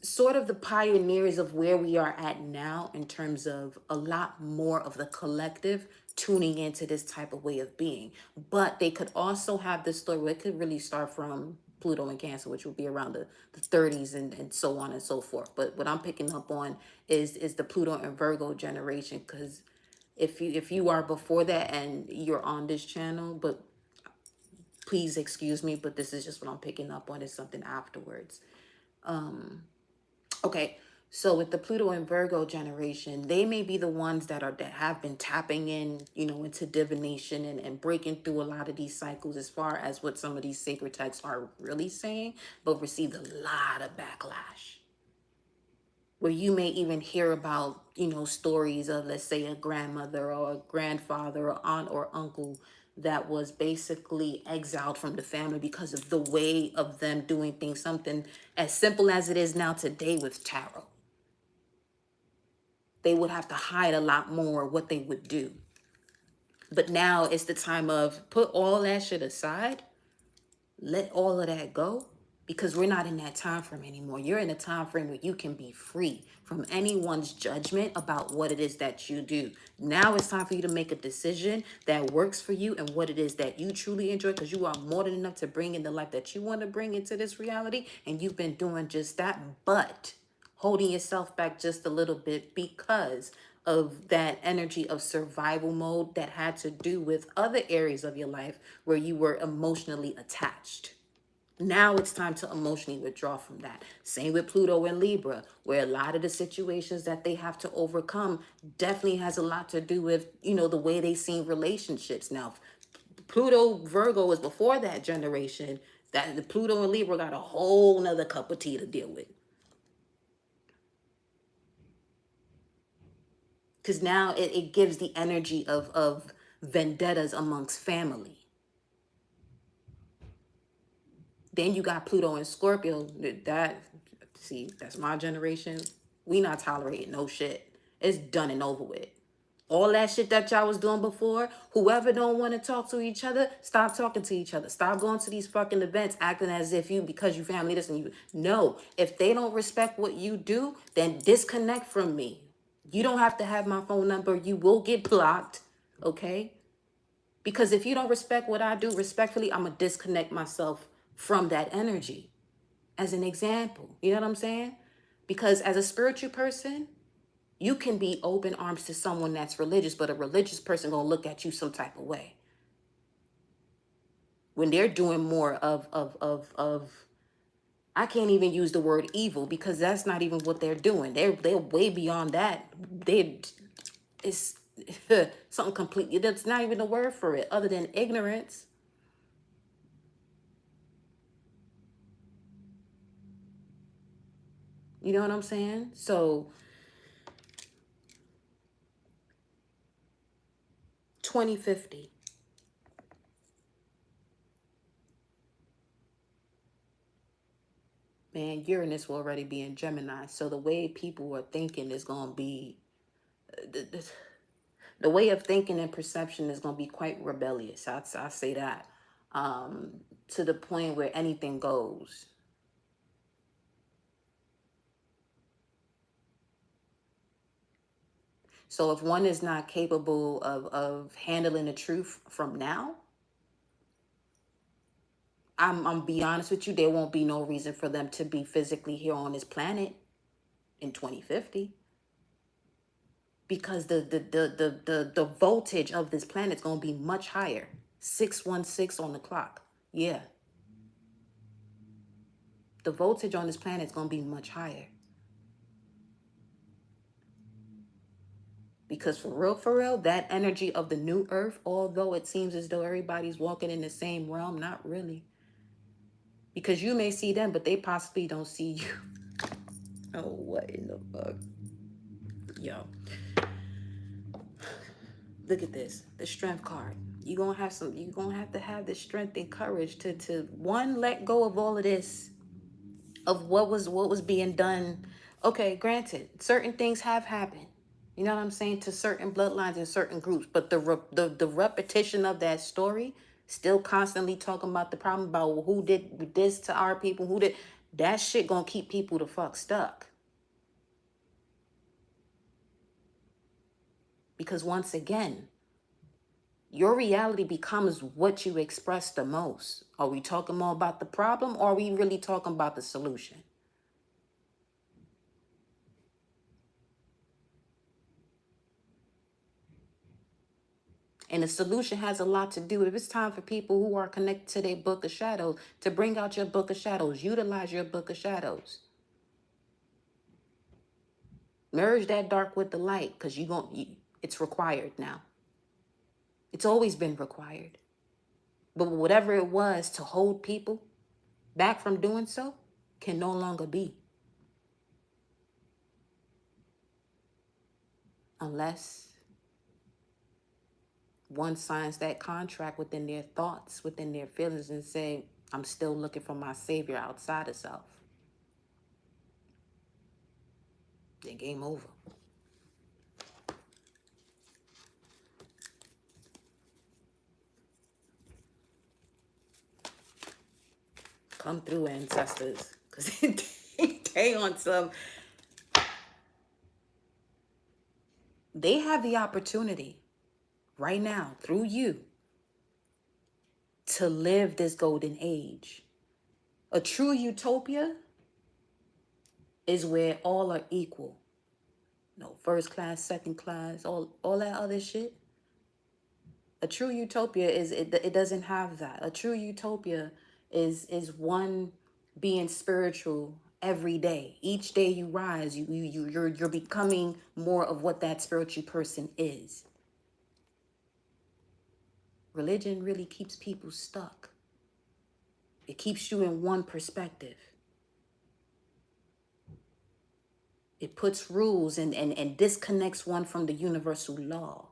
sort of the pioneers of where we are at now in terms of a lot more of the collective tuning into this type of way of being. But they could also have this story where it could really start from Pluto and Cancer, which will be around the 30s and so on and so forth. But what I'm picking up on is the Pluto and Virgo generation, because if you are before that and you're on this channel, but please excuse me, but this is just what I'm picking up on, is something afterwards. Okay, so with the Pluto and Virgo generation, they may be the ones that have been tapping in, into divination and breaking through a lot of these cycles as far as what some of these sacred texts are really saying, but received a lot of backlash. Where you may even hear about, stories of, let's say, a grandmother or a grandfather or aunt or uncle that was basically exiled from the family because of the way of them doing things, something as simple as it is now today with tarot. They would have to hide a lot more what they would do. But now it's the time of put all that shit aside, let all of that go, because we're not in that time frame anymore. You're in a time frame where you can be free from anyone's judgment about what it is that you do. Now it's time for you to make a decision that works for you and what it is that you truly enjoy, because you are more than enough to bring in the life that you want to bring into this reality, and you've been doing just that. But holding yourself back just a little bit because of that energy of survival mode that had to do with other areas of your life where you were emotionally attached. Now it's time to emotionally withdraw from that. Same with Pluto and Libra, where a lot of the situations that they have to overcome definitely has a lot to do with, the way they see relationships. Now, Pluto Virgo is before that generation. That the Pluto and Libra got a whole nother cup of tea to deal with. Because now it gives the energy of vendettas amongst family. Then you got Pluto and Scorpio. That's my generation. We not tolerating no shit. It's done and over with. All that shit that y'all was doing before, whoever don't want to talk to each other, stop talking to each other. Stop going to these fucking events acting as if because you family this and you. No, if they don't respect what you do, then disconnect from me. You don't have to have my phone number. You will get blocked, okay? Because if you don't respect what I do, respectfully, I'm going to disconnect myself from that energy. As an example, you know what I'm saying? Because as a spiritual person, you can be open arms to someone that's religious, but a religious person going to look at you some type of way. When they're doing more of I can't even use the word evil, because that's not even what they're doing. They're way beyond that. It's something completely, that's not even a word for it other than ignorance. You know what I'm saying? So 2050. Uranus will already be in Gemini. So the way people are thinking is going to be, the way of thinking and perception is going to be quite rebellious. I say that, to the point where anything goes. So if one is not capable of handling the truth from now, I'm be honest with you, there won't be no reason for them to be physically here on this planet in 2050, because the voltage of this planet is going to be much higher. 616 on the clock. Yeah. The voltage on this planet is going to be much higher. Because for real, that energy of the new earth, although it seems as though everybody's walking in the same realm, not really. Because you may see them, but they possibly don't see you. Oh, what in the fuck? Yo. Look at this. The strength card. You're gonna have to have the strength and courage to one, let go of all of this, of what was being done. Okay, granted, certain things have happened. You know what I'm saying, to certain bloodlines and certain groups, but the repetition of that story, still constantly talking about the problem about who did this to our people, who did that shit, gonna keep people the fuck stuck. Because once again, your reality becomes what you express the most. Are we talking more about the problem, or are we really talking about the solution? And the solution has a lot to do. If it's time for people who are connected to their book of shadows to bring out your book of shadows, utilize your book of shadows. Merge that dark with the light, because it's required now. It's always been required. But whatever it was to hold people back from doing so can no longer be. Unless one signs that contract within their thoughts, within their feelings, and say, I'm still looking for my savior outside of self. Then game over. Come through, ancestors, because they on some. They have the opportunity right now through you to live this golden age. A true utopia is where all are equal. No first class, second class, all that other shit. A true utopia is it doesn't have that. A true utopia is one being spiritual every day. Each day you rise, you're becoming more of what that spiritual person is. Religion really keeps people stuck. It keeps you in one perspective. It puts rules and disconnects one from the universal law.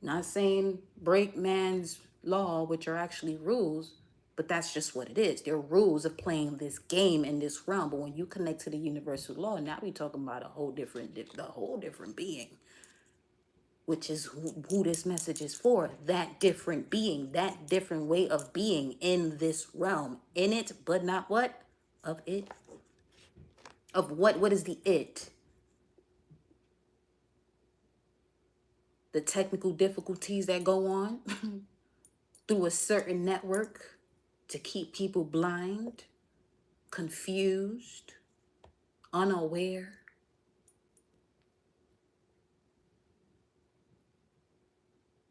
Not saying break man's law, which are actually rules, but that's just what it is. They're rules of playing this game in this realm. But when you connect to the universal law, now we're talking about the whole different being, which is who this message is for. That different being, that different way of being in this realm, in it, but not what of it. Of what is the it? The technical difficulties that go on through a certain network to keep people blind, confused, unaware.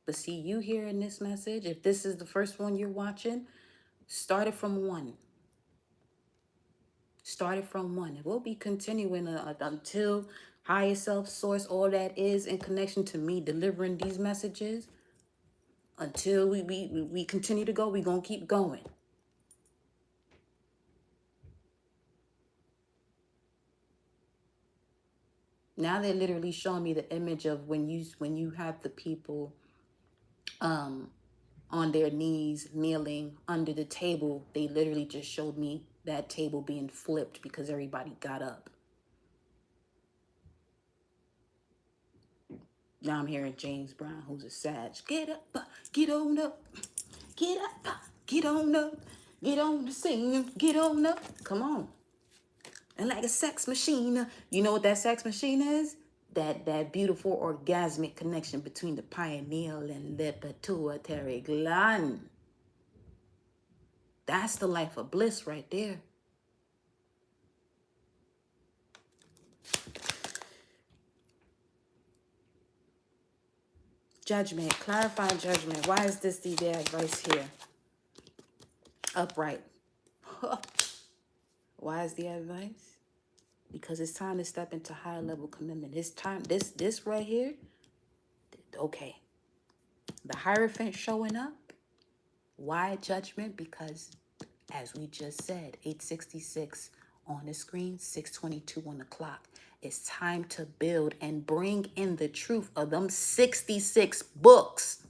But see, you here in this message, if this is the first one you're watching, start it from one. Start it from one. It will be continuing until higher self, source, all that is in connection to me delivering these messages. Until we continue to go, we're going to keep going. Now they're literally showing me the image of when you have the people on their knees, kneeling under the table. They literally just showed me that table being flipped because everybody got up. Now I'm hearing James Brown, who's a Sag. Get up, get on up, get up, get on up, get on the scene, get on up. Come on. And like a sex machine, you know what that sex machine is? That beautiful orgasmic connection between the pineal and the pituitary gland. That's the life of bliss right there. Judgment, clarify judgment. Why is this the advice here? Upright. Why is the advice? Because it's time to step into higher level commitment. It's time, this right here, okay. The Hierophant showing up. Why judgment? Because as we just said, 866 on the screen, 622 on the clock. It's time to build and bring in the truth of them 66 books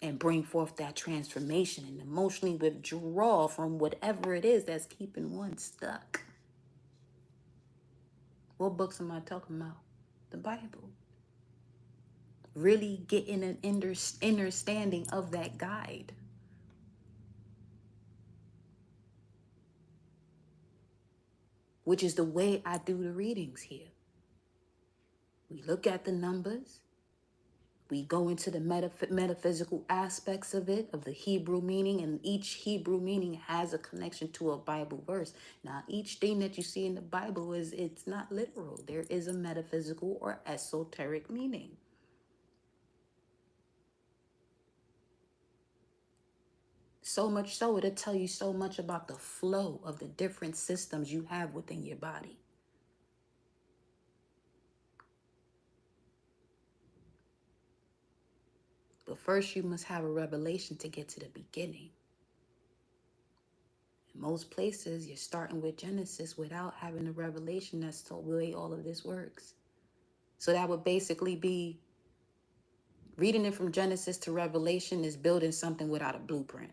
and bring forth that transformation and emotionally withdraw from whatever it is that's keeping one stuck. What books am I talking about? The Bible. Really getting an understanding of that guide. Which is the way I do the readings here. We look at the numbers. We go into the metaphysical aspects of it, of the Hebrew meaning, and each Hebrew meaning has a connection to a Bible verse. Now, each thing that you see in the Bible it's not literal. There is a metaphysical or esoteric meaning. So much so, it'll tell you so much about the flow of the different systems you have within your body. But first, you must have a revelation to get to the beginning. In most places, you're starting with Genesis without having a revelation that's the way all of this works. So that would basically be reading it from Genesis to Revelation is building something without a blueprint.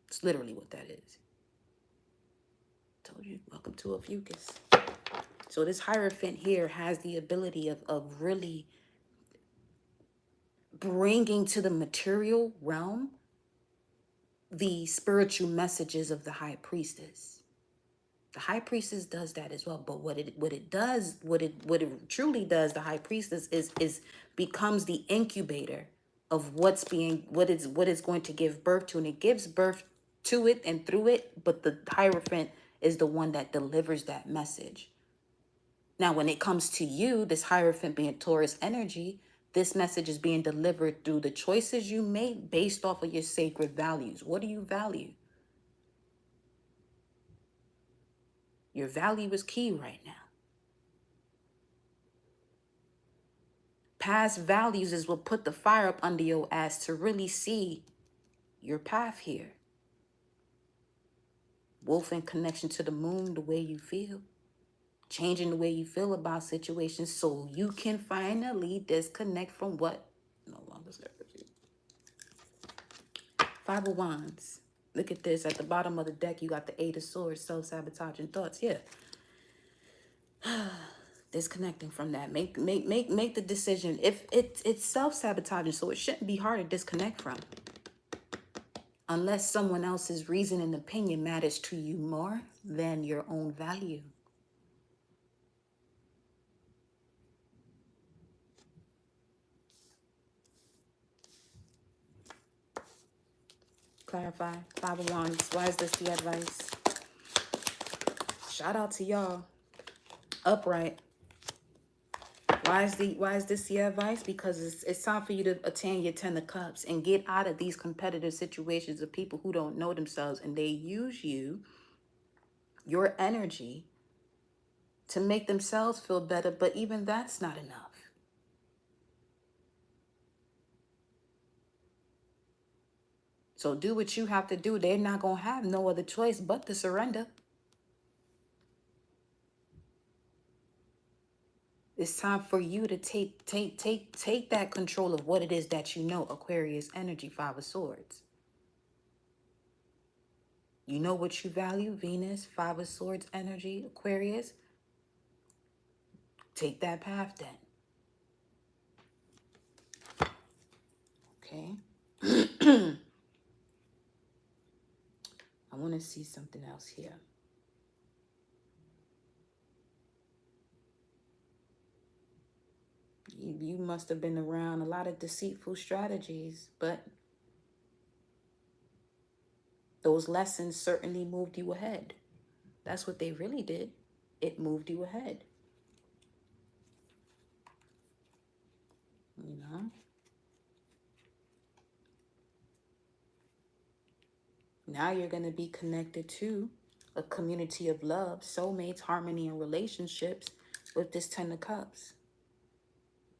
It's literally what that is. Told you, welcome to a fucus. So this Hierophant here has the ability of really bringing to the material realm the spiritual messages of the High Priestess. The High Priestess does that as well. But what it truly does, the High Priestess is becomes the incubator of what is going to give birth to, and it gives birth to it and through it. But the Hierophant is the one that delivers that message. Now, when it comes to you, this Hierophant being Taurus energy, this message is being delivered through the choices you make based off of your sacred values. What do you value? Your value is key right now. Past values is what put the fire up under your ass to really see your path here. Wolf in connection to the moon, the way you feel. Changing the way you feel about situations so you can finally disconnect from what no longer serves you. Five of Wands. Look at this. At the bottom of the deck, you got the Eight of Swords, self-sabotaging thoughts. Yeah. Disconnecting from that. Make the decision. If it's self-sabotaging, so it shouldn't be hard to disconnect from. Unless someone else's reason and opinion matters to you more than your own value. Clarify. Five of Wands. Why is this the advice? Shout out to y'all. Upright. Why is this the advice? Because it's time for you to attain your 10 of Cups and get out of these competitive situations of people who don't know themselves, and they use you, your energy, to make themselves feel better, but even that's not enough. So do what you have to do. They're not going to have no other choice but to surrender. It's time for you to take that control of what it is that you know. Aquarius energy, Five of Swords. You know what you value, Venus, Five of Swords energy, Aquarius. Take that path then. Okay. I want to see something else here. You must have been around a lot of deceitful strategies, but those lessons certainly moved you ahead. That's what they really did. It moved you ahead. You know? Now you're going to be connected to a community of love, soulmates, harmony, and relationships with this Ten of Cups.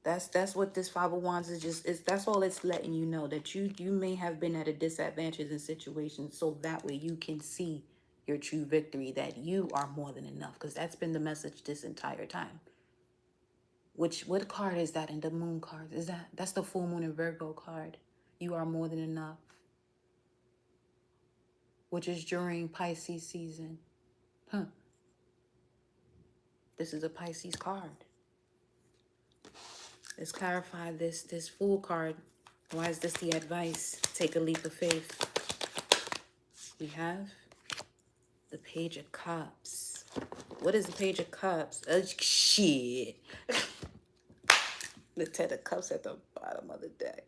That's what this Five of Wands is. That's all it's letting you know, that you may have been at a disadvantage in situations, so that way you can see your true victory, that you are more than enough, because that's been the message this entire time. What card is that in the moon cards? That's the full moon and Virgo card. You are more than enough, which is during Pisces season. Huh. This is a Pisces card. Let's clarify this Fool card. Why is this the advice? Take a leap of faith. We have the Page of Cups. What is the Page of Cups? Shit. The Ten of Cups at the bottom of the deck.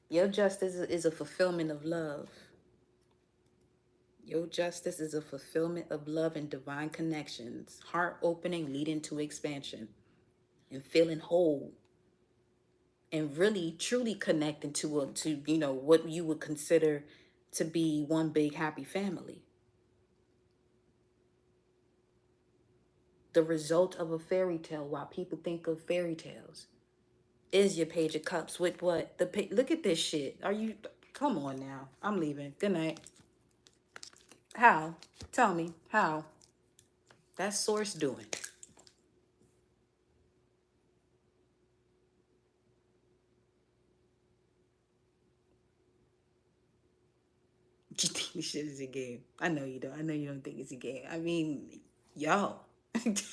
Your justice is a fulfillment of love. Your justice is a fulfillment of love and divine connections. Heart opening, leading to expansion. And feeling whole. And really, truly connecting to what you would consider to be one big happy family. The result of a fairy tale, while people think of fairy tales, is your Page of Cups with what? Look at this shit. Come on now. I'm leaving. Good night. How? Tell me. How? That's Source doing. You think this shit is a game? I know you don't. I know you don't think it's a game. I mean, yo. Okay.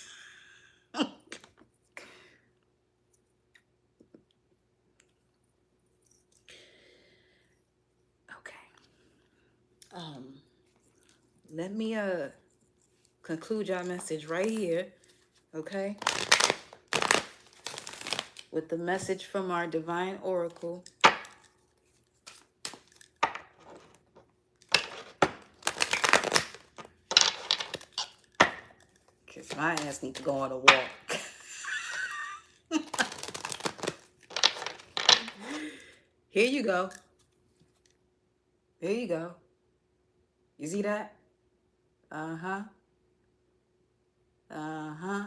Let me conclude your message right here, okay? With the message from our divine oracle. Cause my ass need to go on a walk. Here you go. Here you go. You see that? Uh-huh. Uh-huh.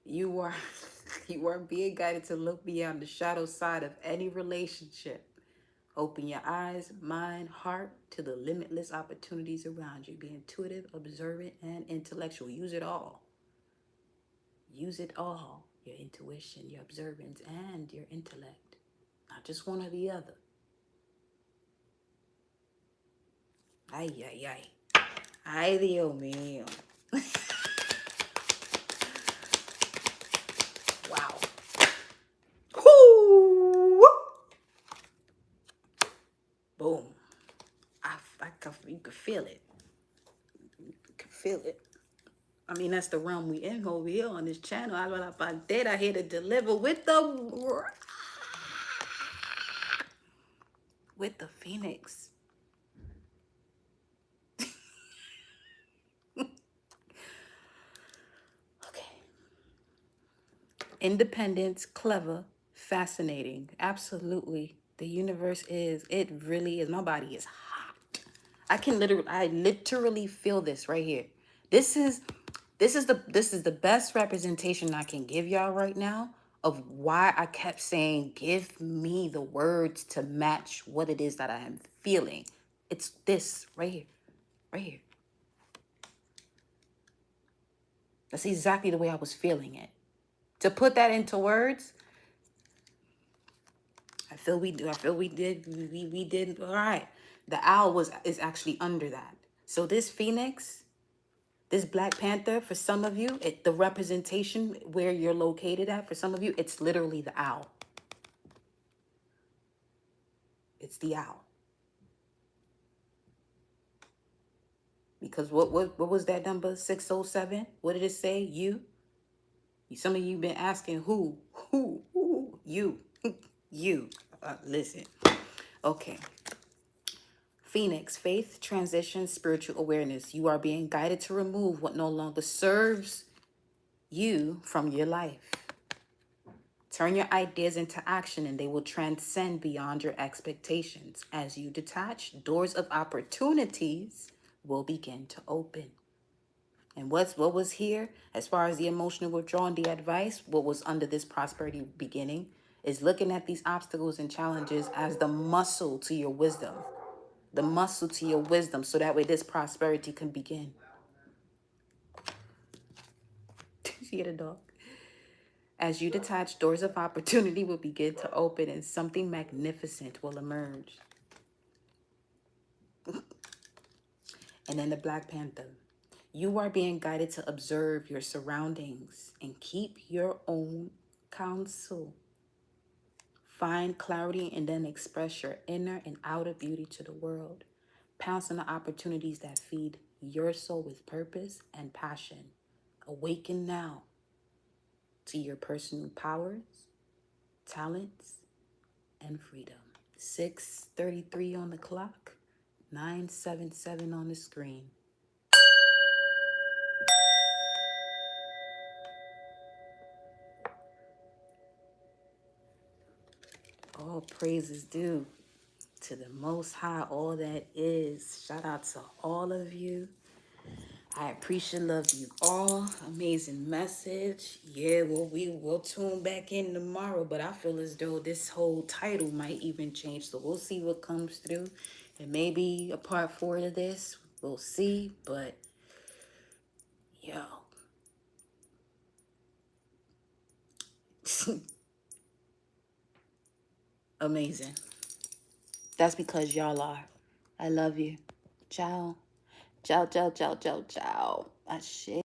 You are you are being guided to look beyond the shadow side of any relationship. Open your eyes, mind, heart to the limitless opportunities around you. Be intuitive, observant, and intellectual. Use it all. Use it all. Your intuition, your observance, and your intellect. Not just one or the other. Ay, ay, ay. Ay, Dios mío. Wow. Whoo! Boom. You could feel it. You could feel it. I mean, that's the realm we in over here on this channel. I'm here to deliver with the Phoenix. Okay. Independence, clever, fascinating. Absolutely. The universe it really is. My body is hot. I literally feel this right here. This is the best representation I can give y'all right now of why I kept saying, give me the words to match what it is that I am feeling. It's this right here. Right here. That's exactly the way I was feeling it. To put that into words, I feel we did all right. The owl is actually under that. So this phoenix, this Black Panther, for some of you, the representation where you're located at, for some of you, it's literally the owl. It's the owl. Because what was that number? 607? What did it say? You? Some of you been asking who? You. You. Listen. Okay. Phoenix, faith, transition, spiritual awareness. You are being guided to remove what no longer serves you from your life. Turn your ideas into action and they will transcend beyond your expectations. As you detach, doors of opportunities will begin to open. And what was here, as far as the emotional withdrawal and the advice, what was under this prosperity beginning, is looking at these obstacles and challenges as the muscle to your wisdom. The muscle to your wisdom, so that way this prosperity can begin. See the dog? As you detach, doors of opportunity will begin to open and something magnificent will emerge. And then the Black Panther. You are being guided to observe your surroundings and keep your own counsel. Find clarity and then express your inner and outer beauty to the world. Pounce on the opportunities that feed your soul with purpose and passion. Awaken now to your personal powers, talents, and freedom. 6:33 on the clock, 977 on the screen. All praise is due to the Most High, all that is. Shout out to all of you. I appreciate, love you all. Amazing message. Yeah, well, we will tune back in tomorrow, but I feel as though this whole title might even change. So we'll see what comes through. It may be a part 4 to this. We'll see, but yo. Amazing. That's because y'all are. I love you. Ciao. Ciao, ciao, ciao, ciao, ciao. Ashe.